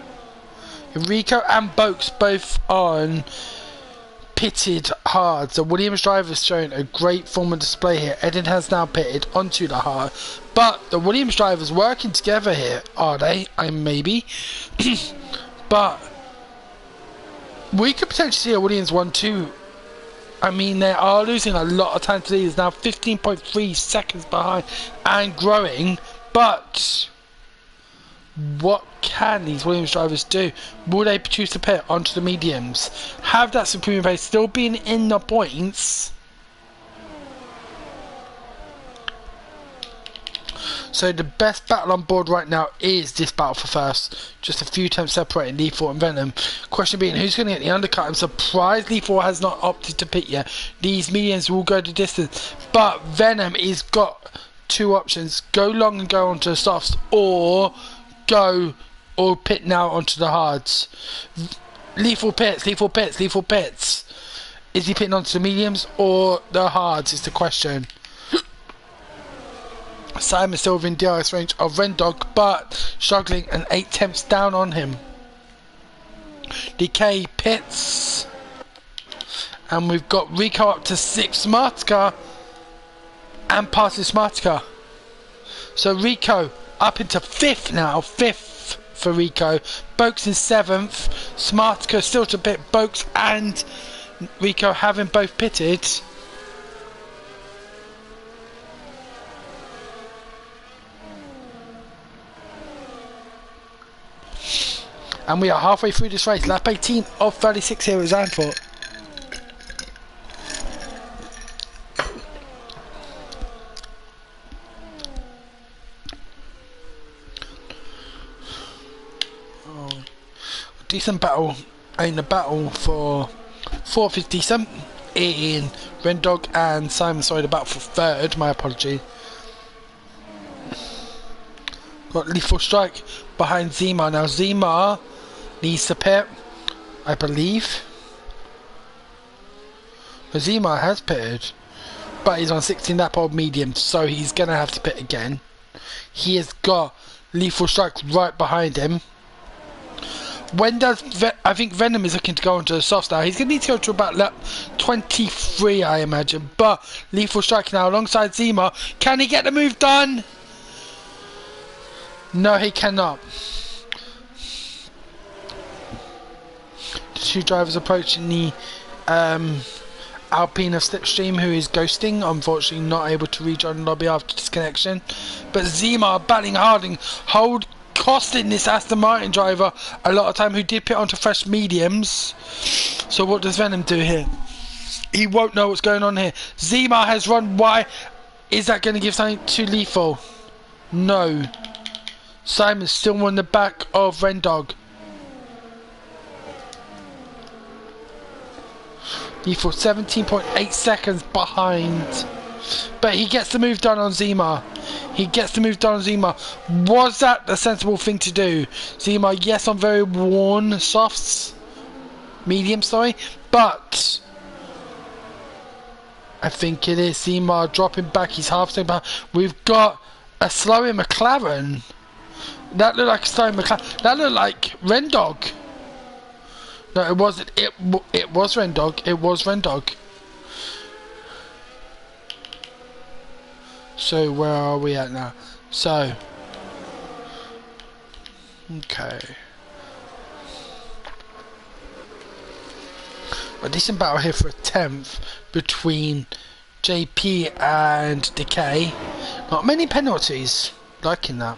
Rico and Boakes both on pitted hard. The Williams driver is showing a great form of display here. Edin has now pitted onto the hard, but the Williams drivers working together here, are they? Maybe. But we could potentially see a Williams 1-2. I mean, they are losing a lot of time to leaders now, 15.3 seconds behind and growing. But what can these Williams drivers do? Will they produce a pit onto the mediums? Have that supreme pace still being in the points? So the best battle on board right now is this battle for first. Just a few attempts separating Lethal and Venom. Question being, who's going to get the undercut? I'm surprised Lethal has not opted to pit yet. These mediums will go the distance. But Venom has got 2 options. Go long and go onto the softs, or go or pit now onto the hards. Lethal pits, Lethal pits, Lethal pits. Is he pitting onto the mediums or the hards is the question. Simon still within DRS range of Rendog, but struggling and 8 attempts down on him. DK pits. And we've got Rico up to 6 smart car and passes smart car. So Rico up into 5th now, 5th for Rico. Boakes in 7th. Smartico still to pit. Boakes and Rico having both pitted. And we are halfway through this race. Lap 18 of 36 here at Zandvoort. Oh, decent battle. In the battle for 4th is decent. In Rendog and Simon, sorry, the battle for 3rd. My apology. Got Lethal Strike behind Zima. Now Zima needs to pit, I believe. Zima has pitted, but he's on 16 lap old medium, so he's going to have to pit again. He has got Lethal Strike right behind him. When does I think Venom is looking to go into the softs now. He's going to need to go to about lap 23, I imagine. But Lethal Strike now alongside Zima. Can he get the move done? No, he cannot. The two drivers approaching the Alpine of Slipstream, who is ghosting, unfortunately not able to rejoin the lobby after disconnection. But Zima battling hard, costing this Aston Martin driver a lot of time, who did pit onto fresh mediums. So what does Venom do here? He won't know what's going on here. Zima has run wide. Is that going to give something to Lethal? No. Simon's still on the back of Rendog. Lethal 17.8 seconds behind. But he gets the move done on Zima. He gets the move done on Zima. Was that the sensible thing to do? Zima, yes, on very worn softs. Medium, sorry. But I think it is. Zima dropping back. He's half step back. We've got a slowing McLaren. That looked like a slowing McLaren. That looked like Rendog. No, it wasn't. It was Rendog. It was Rendog. So where are we at now? So, okay. A decent battle here for a 10th between JP and Decay. Not many penalties. Liking that.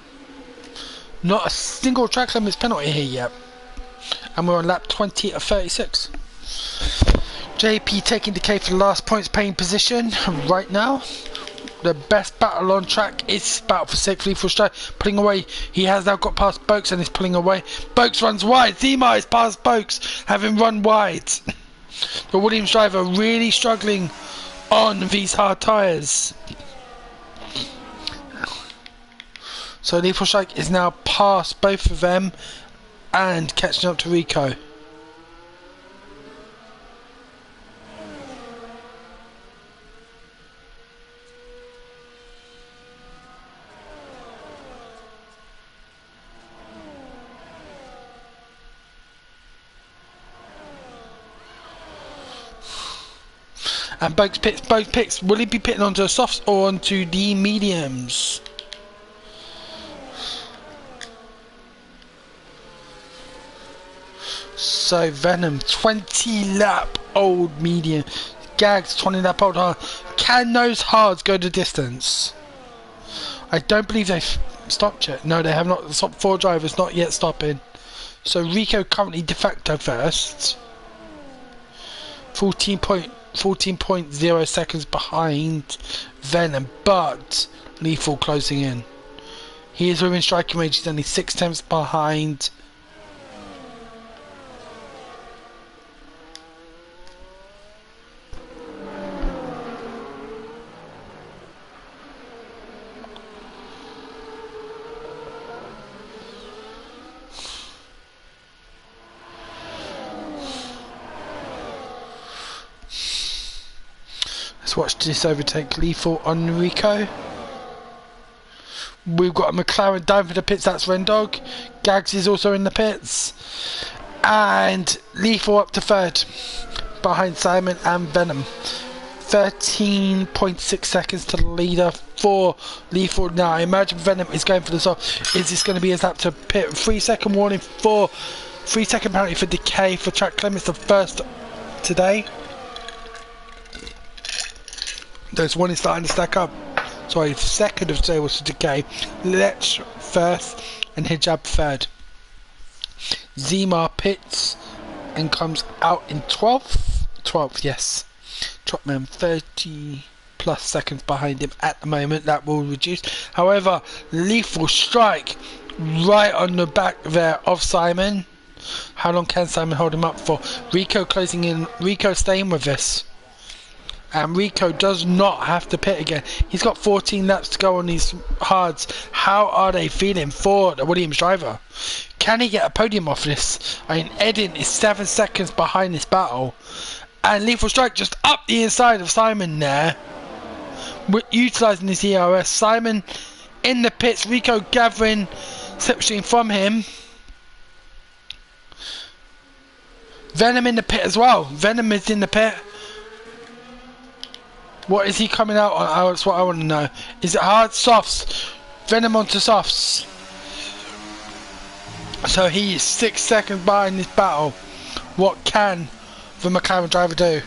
Not a single track limits penalty here yet. And we're on lap 20 of 36. JP taking Decay for the last points paying position right now. The best battle on track is battle for 6th. Lethal Strike pulling away. He has now got past Boakes and is pulling away. Boakes runs wide. Zima is past Boakes, having run wide. The Williams driver really struggling on these hard tyres. So Lethal Strike is now past both of them and catching up to Rico. And both picks, will he be pitting onto the softs or onto the mediums? So Venom, 20 lap old medium. Gags, 20 lap old hard. Can those hards go the distance? I don't believe they've stopped yet. No, they have not. The top 4 drivers not yet stopping. So Rico currently de facto first. 14.0 seconds behind Venom, but Lethal closing in. He is within striking range. He's only 6 tenths behind. Let's watch this overtake Lethal on Rico. We've got a McLaren down for the pits, that's Rendog. Gags is also in the pits. And Lethal up to 3rd behind Simon and Venom. 13.6 seconds to the leader for Lethal. Now I imagine Venom is going for the soft. Is this going to be his lap to pit? 3-second warning for 3-second penalty for Decay for track Clements, the first today. There's one is starting to stack up. Sorry, second of today was for Decay. Let's first and Hijab third. Zima pits and comes out in 12th. 12th, yes. Trotman 30 plus seconds behind him at the moment. That will reduce. However, Lethal Strike right on the back there of Simon. How long can Simon hold him up for? Rico closing in. Rico staying with this. And Rico does not have to pit again. He's got 14 laps to go on these hards. How are they feeling for the Williams driver? Can he get a podium off this? I mean, Edin is 7 seconds behind this battle. And Lethal Strike just up the inside of Simon there. Utilising his ERS. Simon in the pits. Rico gathering slipstream from him. Venom in the pit as well. Venom is in the pit. What is he coming out on? That's what I want to know. Is it hard? Softs. Venom onto softs. So he is 6 seconds behind this battle. What can the McLaren driver do?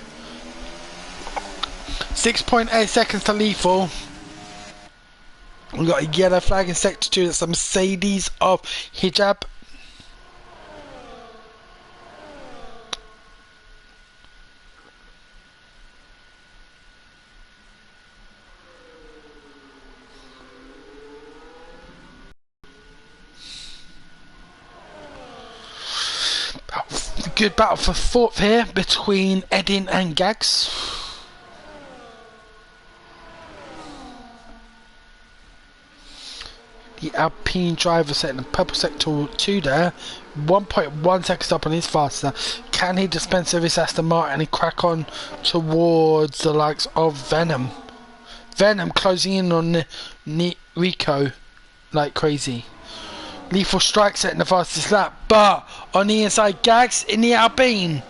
6.8 seconds to Lethal. We've got a yellow flag in sector 2. That's the Mercedes of Hijab. Good battle for 4th here between Edin and Gags. The Alpine driver setting the purple sector 2 there. 1.1 seconds up on his faster. Can he dispense of his Aston Martin and crack on towards the likes of Venom? Venom closing in on Rico like crazy. Lethal Strike setting the fastest lap, but on the inside, Gags in the Alpine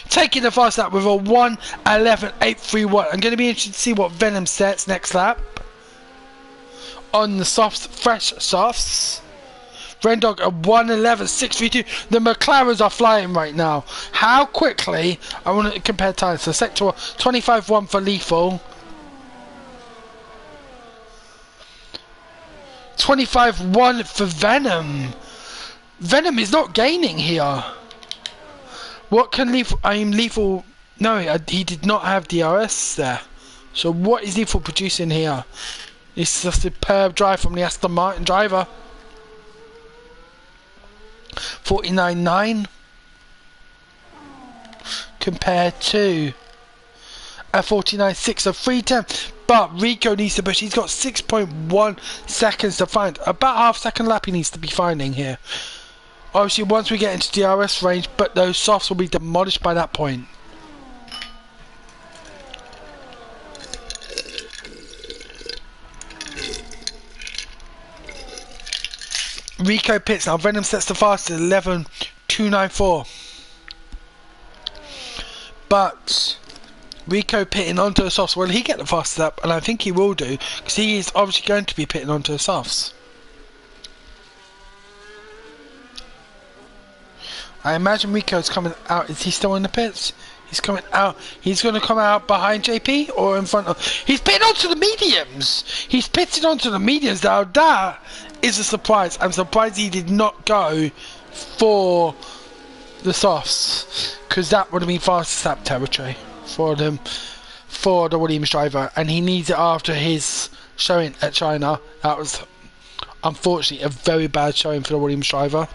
taking the fast lap with a 1:11.831. I'm going to be interested to see what Venom sets next lap on the softs, fresh softs. Rendog a 1:11.632. The McLarens are flying right now. How quickly? I want to compare times. So sector 25.1 for Lethal. 25.1 for Venom. Venom is not gaining here. What can Lethal... I mean, Lethal... No, he did not have DRS there. So what is Lethal producing here? This is a superb drive from the Aston Martin driver. 49.9 compared to a 49.6, so 3:10. But Rico needs to push. He's got 6.1 seconds to find. About half-second lap he needs to be finding here. Obviously, once we get into DRS range, but those softs will be demolished by that point. Rico pits now. Venom sets the fastest 11.294. But Rico pitting onto the softs. Will he get the fastest up? And I think he will do, because he is obviously going to be pitting onto the softs. I imagine Rico's coming out. Is he still in the pits? He's coming out. He's going to come out behind JP or in front of... He's pitting onto the mediums. He's pitting onto the mediums now. That is a surprise. I'm surprised he did not go for the softs, because that would have been fastest lap territory for them, for the Williams driver, and he needs it after his showing at China. That was unfortunately a very bad showing for the Williams driver.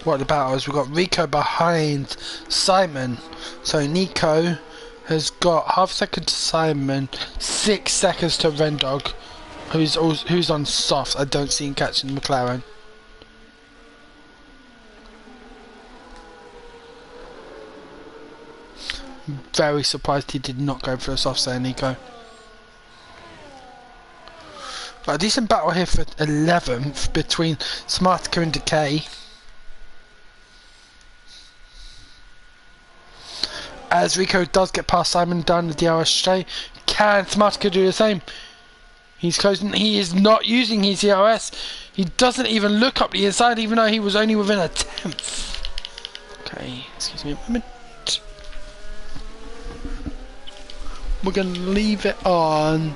What the battle is? We've got Rico behind Simon, so Nico has got half a second to Simon, 6 seconds to Rendog, who's on softs. I don't see him catching McLaren. Very surprised he did not go for a soft there, Nico. Got a decent battle here for 11th between Smartica and Decay. As Rico does get past Simon down the DRS straight, can Smartica do the same? He's closing. He is not using his DRS. He doesn't even look up the inside, even though he was only within a 10th. Okay, excuse me a moment. We're going to leave it on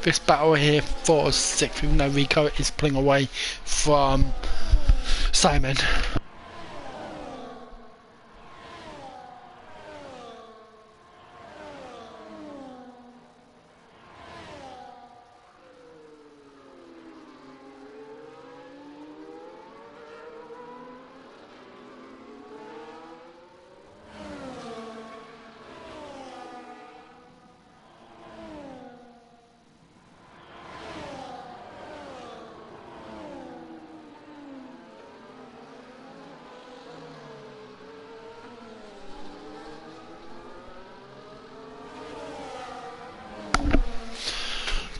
this battle here for 6th, even though Rico is pulling away from Simon.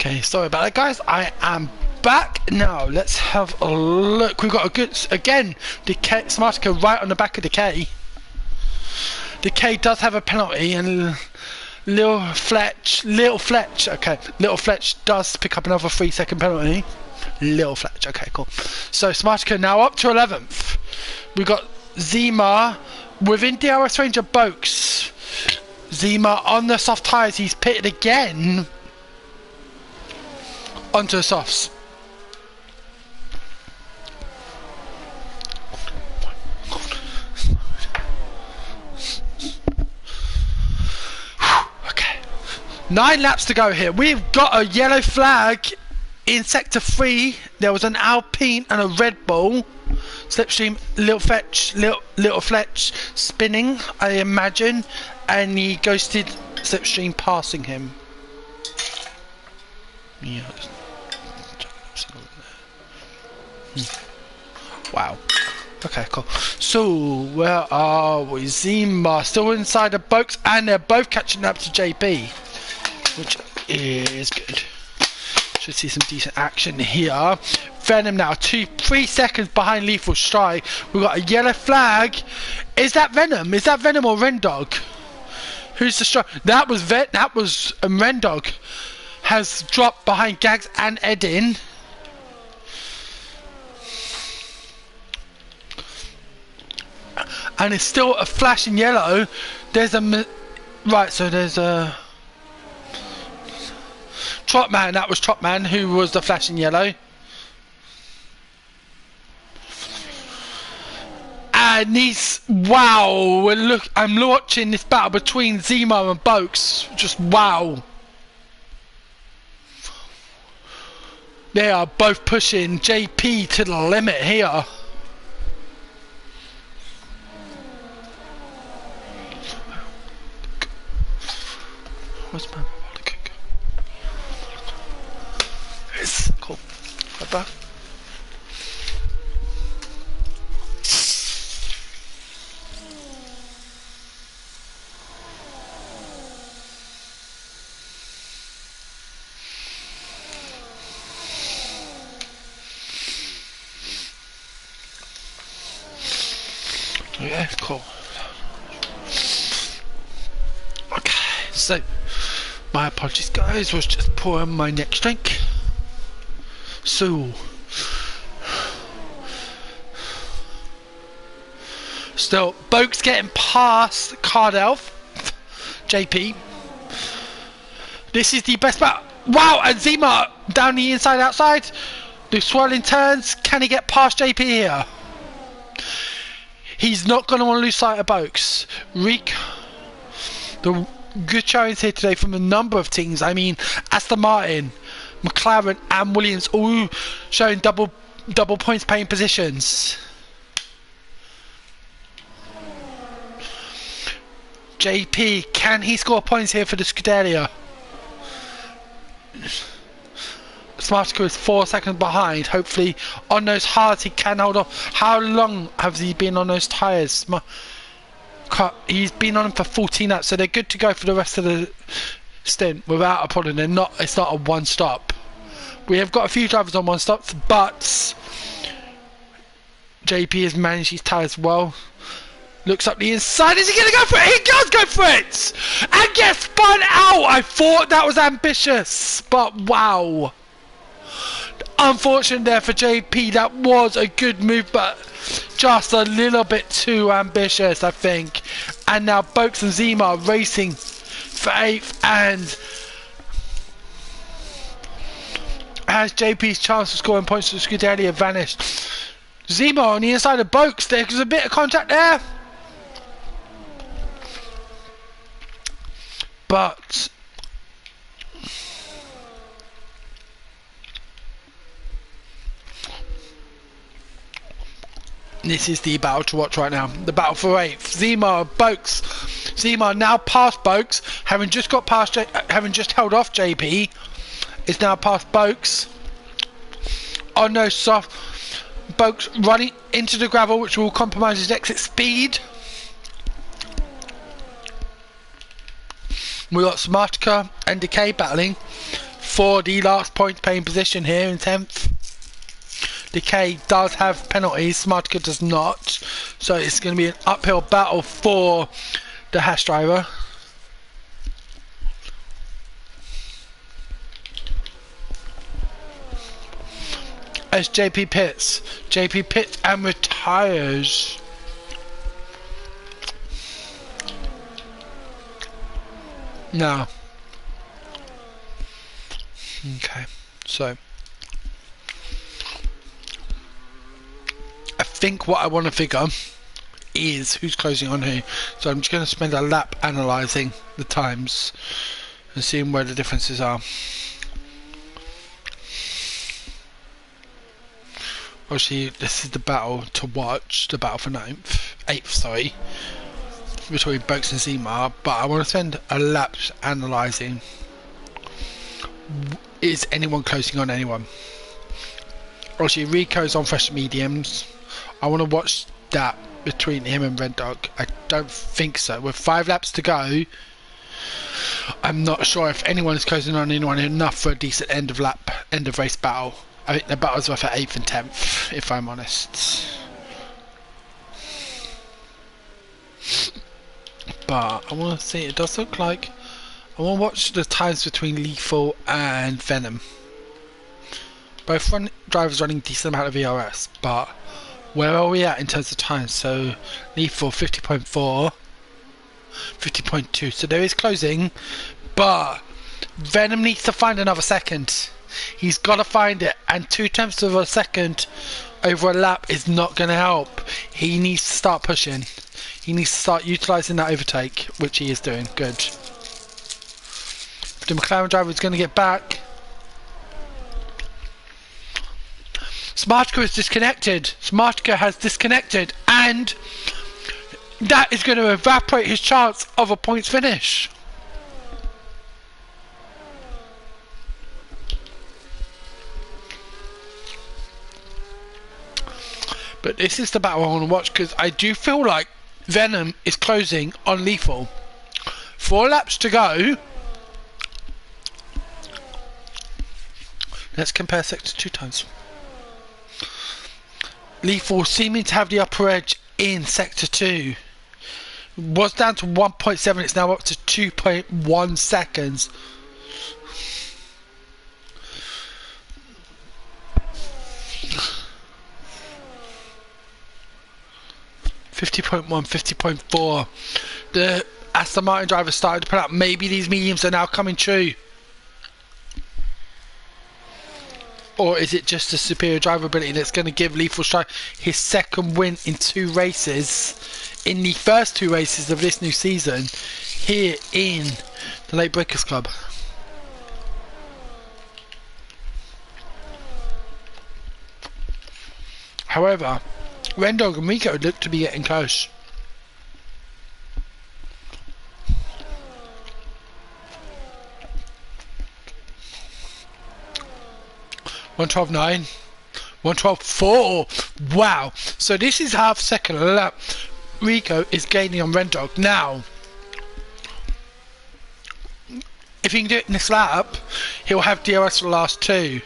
Okay, sorry about that, guys. I am back now. Let's have a look. We've got a good, again, Decay, Smartica right on the back of Decay. Decay does have a penalty, and Little Fletch, okay, Little Fletch does pick up another 3-second penalty. Little Fletch, okay, cool. So Smartica now up to 11th. We've got Zima within DRS range of Boaks. Zima on the soft tyres, he's pitted again. Onto the softs. Okay. 9 laps to go here. We've got a yellow flag in sector 3. There was an Alpine and a Red Bull. Slipstream, Little Fletch spinning, I imagine, and he ghosted Slipstream passing him. Yeah. Wow. Okay, cool. So, where are we? Zima still inside the box, and they're both catching up to JP, which is good. Should see some decent action here. Venom now 3 seconds behind Lethal Strike. We've got a yellow flag. Is that Venom? Is that Venom or Rendog? Who's the strike? That was Rendog has dropped behind Gags and Edin. And it's still a flash in yellow. There's a right, so there's a Trotman. That was Trotman who was the flash in yellow. And these, wow! Look, I'm watching this battle between Zemo and Boaks. Just wow! They are both pushing JP to the limit here. Where's my roller kick? It's cool. Right back. Yeah, cool. Okay, so my apologies, guys. Was just pouring my next drink. So, still, Boak's getting past Cardelf, JP. This is the best battle. Wow, and Zima down the inside outside. The swirling turns. Can he get past JP here? He's not going to want to lose sight of Boaks. The good showings here today from a number of teams. I mean, Aston Martin, McLaren and Williams all showing double points paying positions. JP, can he score points here for the Scuderia? Smartica is 4 seconds behind. Hopefully on those hards he can hold on. How long has he been on those tyres? He's been on them for 14 laps, so they're good to go for the rest of the stint without a problem. It's not a one stop. We have got a few drivers on one stop, but JP has managed his tyres well. Looks up the inside. Is he going to go for it? He does go for it! And gets spun out! I thought that was ambitious, but wow. Unfortunate there for JP. That was a good move, but just a little bit too ambitious, I think. And now Boaks and Zima are racing for 8th, and as JP's chance of scoring points to Scuderia have vanished. Zima on the inside of Boaks. There's a bit of contact there. But this is the battle to watch right now. The battle for 8th. Zima, Boaks. Zima now past Boaks, having just got past, having just held off JP, is now past Boaks. Oh no, soft. Boaks running into the gravel, which will compromise his exit speed. We got Smartka and Decay battling for the last point paying position here in 10th. Decay does have penalties, Smartka does not, so it's going to be an uphill battle for the Haas driver. As JP pits and retires. No. Okay, so I think what I want to figure is who's closing on who. So I'm just going to spend a lap analysing the times and seeing where the differences are. Obviously, this is the battle to watch, the battle for 8th, sorry, between Boaks and Zima, but I want to spend a lap analysing. Is anyone closing on anyone? Obviously, Rico's on fresh mediums. I want to watch that between him and Red Dog. I don't think so. With 5 laps to go, I'm not sure if anyone is closing on anyone enough for a decent end of race battle. I think the battles were for 8th and 10th, if I'm honest. But I want to see, it does look like I want to watch the times between Lethal and Venom. Both drivers running decent amount of ERS, but where are we at in terms of time? So Lethal 50.4, 50.2, so there is closing, but Venom needs to find another second. He's got to find it, and 2/10 of a second over a lap is not going to help. He needs to start pushing. He needs to start utilising that overtake, which he is doing. Good. The McLaren driver is going to get back. Smartka is disconnected. Smartka has disconnected, and that is going to evaporate his chance of a points finish. But this is the battle I want to watch, because I do feel like Venom is closing on Lethal. 4 laps to go. Let's compare sector 2 times. Lethal seeming to have the upper edge in sector 2. Was down to 1.7, it's now up to 2.1 seconds. .1, 50.4. The Aston Martin driver started to put up. Maybe these mediums are now coming true. Or is it just the superior driver ability that's going to give Lethal Strike his second win in 2 races, in the first 2 races of this new season, here in the Late Breakers Club? However, Rendog and Rico look to be getting close. .112.9, 112.4. Wow! So this is half second a lap. Rico is gaining on Rendog. Now, if he can do it in this lap, he'll have DRS for the last 2.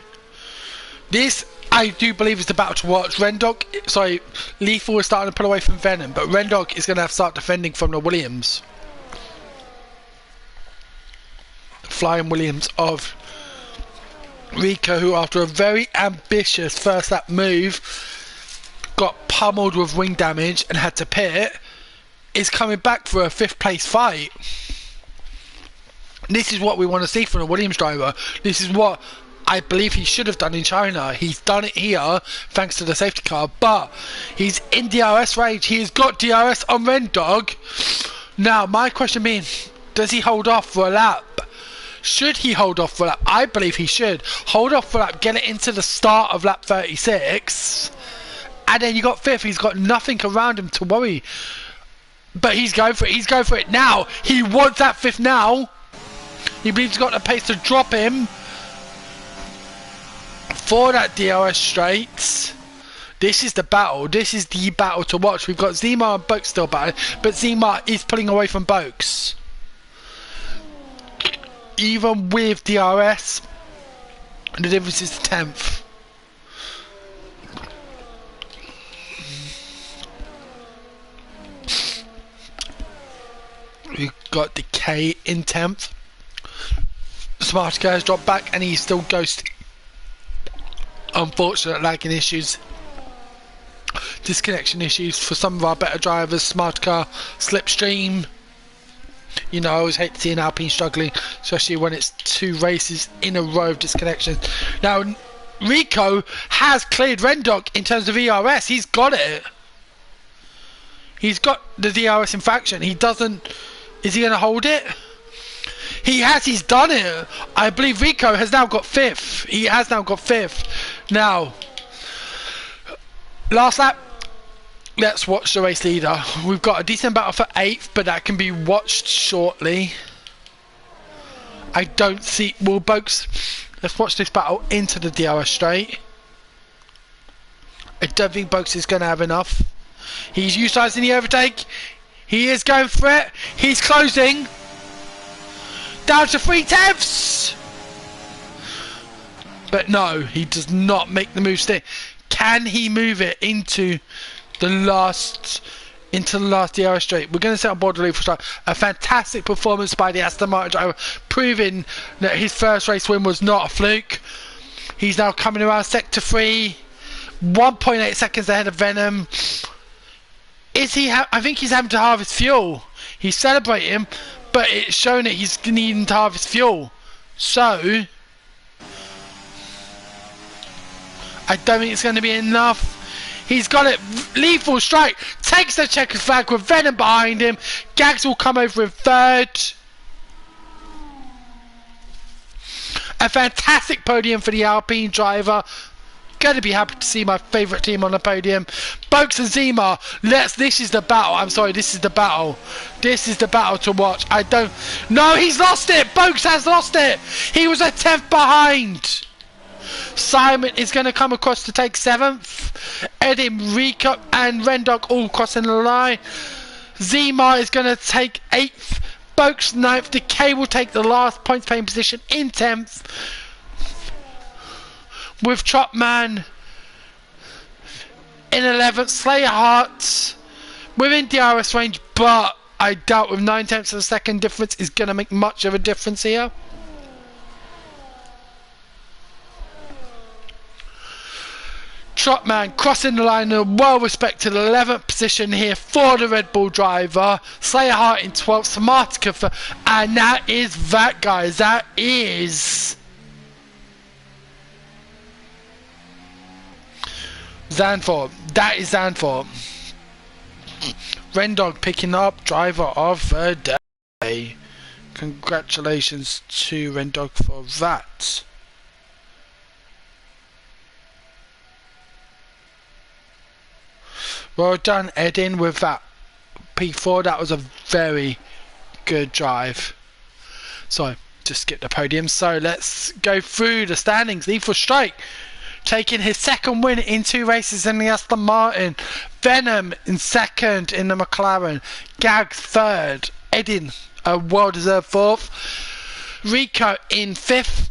This, I do believe, is the battle to watch. Lethal is starting to pull away from Venom, but Rendog is going to have to start defending from the Williams. Flying Williams of Rico, who after a very ambitious first lap move got pummeled with wing damage and had to pit, is coming back for a 5th place fight. This is what we want to see from a Williams driver. This is what I believe he should have done in China. He's done it here thanks to the safety car, but he's in DRS range. He has got DRS on Rendog. Now my question being, does he hold off for a lap? Should he hold off for a lap? I believe he should hold off for a lap, get it into the start of lap 36, and then you got 5th. He's got nothing around him to worry, but he's going for it. He's going for it now. He wants that 5th now. He believes he's got the pace to drop him for that DRS straight. This is the battle. This is the battle to watch. We've got Zima and Boaks still battling, but Zima is pulling away from Boaks. Even with DRS, the difference is 10th. We've got Decay in 10th. Smartico has dropped back and he's still ghosting. Unfortunate lagging issues, disconnection issues for some of our better drivers. Smartico, Slipstream. You know, I always hate to see an Alpine struggling, especially when it's 2 races in a row of disconnection. Now, Rico has cleared Rendog in terms of ERS. He's got it. He's got the DRS infraction. He doesn't... Is he going to hold it? He has. He's done it. I believe Rico has now got 5th. He has now got 5th. Now, last lap. Let's watch the race leader. We've got a decent battle for 8th, but that can be watched shortly. I don't see... Well, Boaks, let's watch this battle into the DRS straight. I don't think Boaks is going to have enough. He's utilising the overtake. He is going for it. He's closing. Down to 3/10. But no, he does not make the move stick. Can he move it into the last DRS straight? We're going to set on board the lead for start. A fantastic performance by the Aston Martin driver, proving that his first race win was not a fluke. He's now coming around sector 3, 1.8 seconds ahead of Venom. Is he? I think he's having to harvest fuel. He's celebrating, but it's showing that he's needing to harvest fuel. So I don't think it's going to be enough. He's got it. Lethal strike. Takes the checkers flag with Venom behind him. Gags will come over in 3rd. A fantastic podium for the Alpine driver. Going to be happy to see my favourite team on the podium. Boaks and Zima. This is the battle. I'm sorry. This is the battle. This is the battle to watch. No, he's lost it. Boaks has lost it. He was a 10th behind. Simon is going to come across to take 7th. Edim, Rico and Rendog all crossing the line. Zima is going to take 8th. Boaks 9th. Decay will take the last points paying position in 10th. With Trotman in 11th. Slayer Hearts within DRS range, but I doubt with 9/10 of a second difference is going to make much of a difference here. Trotman crossing the line in a well-respected 11th position here for the Red Bull driver. Slayer Heart in 12th, Smartica and that is that, guys. That is Zandvoort. That is Zandvoort. Rendog picking up driver of the day. Congratulations to Rendog for that. Well done, Edin, with that P4. That was a very good drive. So, just skip the podium. So, let's go through the standings. Lethal Strike taking his 2nd win in 2 races in the Aston Martin. Venom in 2nd in the McLaren. Gags 3rd. Edin, a well-deserved 4th. Rico in 5th.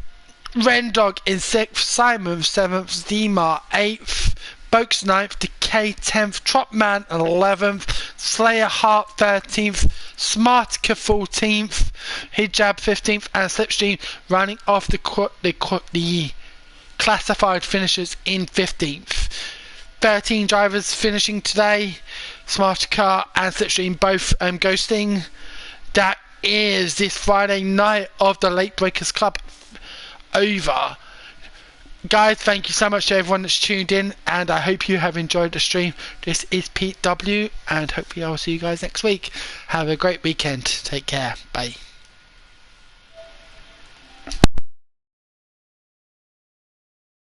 Rendog in 6th, Simon 7th, Zimar 8th, Boaks 9th, Decay 10th, Tropman 11th, Slayer Hart 13th, Smartica 14th, Hijab 15th, and Slipstream running off the classified finishers in 15th. 13 drivers finishing today, Smartica and Slipstream both ghosting. That is this Friday night of the Late Breakers Club over. Guys, thank you so much to everyone that's tuned in, and I hope you have enjoyed the stream. This is Pete W, and hopefully I will see you guys next week. Have a great weekend. Take care. Bye.